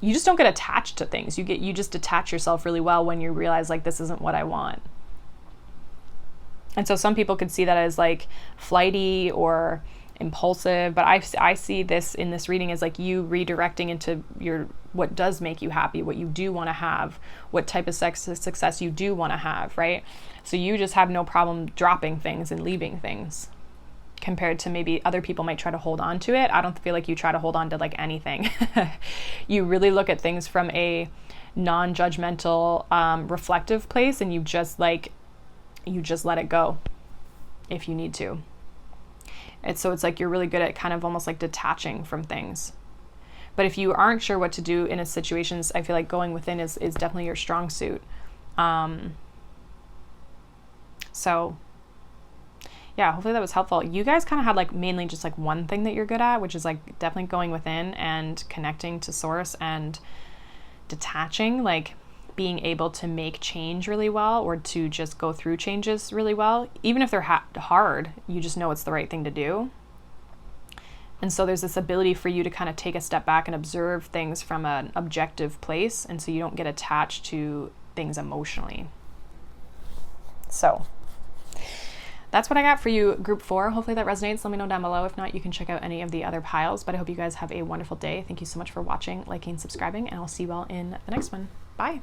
you just don't get attached to things. You just detach yourself really well when you realize like, this isn't what I want. And so some people could see that as like flighty or impulsive, but I see this in this reading as like you redirecting into what does make you happy, what you do want to have, what type of success you do want to have, right? So you just have no problem dropping things and leaving things, compared to maybe other people might try to hold on to it. I don't feel like you try to hold on to like anything. You really look at things from a non-judgmental, reflective place, and you just let it go if you need to. It's like you're really good at kind of almost like detaching from things. But if you aren't sure what to do in a situations, I feel like going within is definitely your strong suit. So yeah, hopefully that was helpful. You guys kind of had like mainly just like one thing that you're good at, which is like definitely going within and connecting to source and detaching, like being able to make change really well, or to just go through changes really well. Even if they're hard, you just know it's the right thing to do. And so there's this ability for you to kind of take a step back and observe things from an objective place. And so you don't get attached to things emotionally. So that's what I got for you, group 4. Hopefully that resonates. Let me know down below. If not, you can check out any of the other piles. But I hope you guys have a wonderful day. Thank you so much for watching, liking, subscribing, and I'll see you all in the next one. Bye.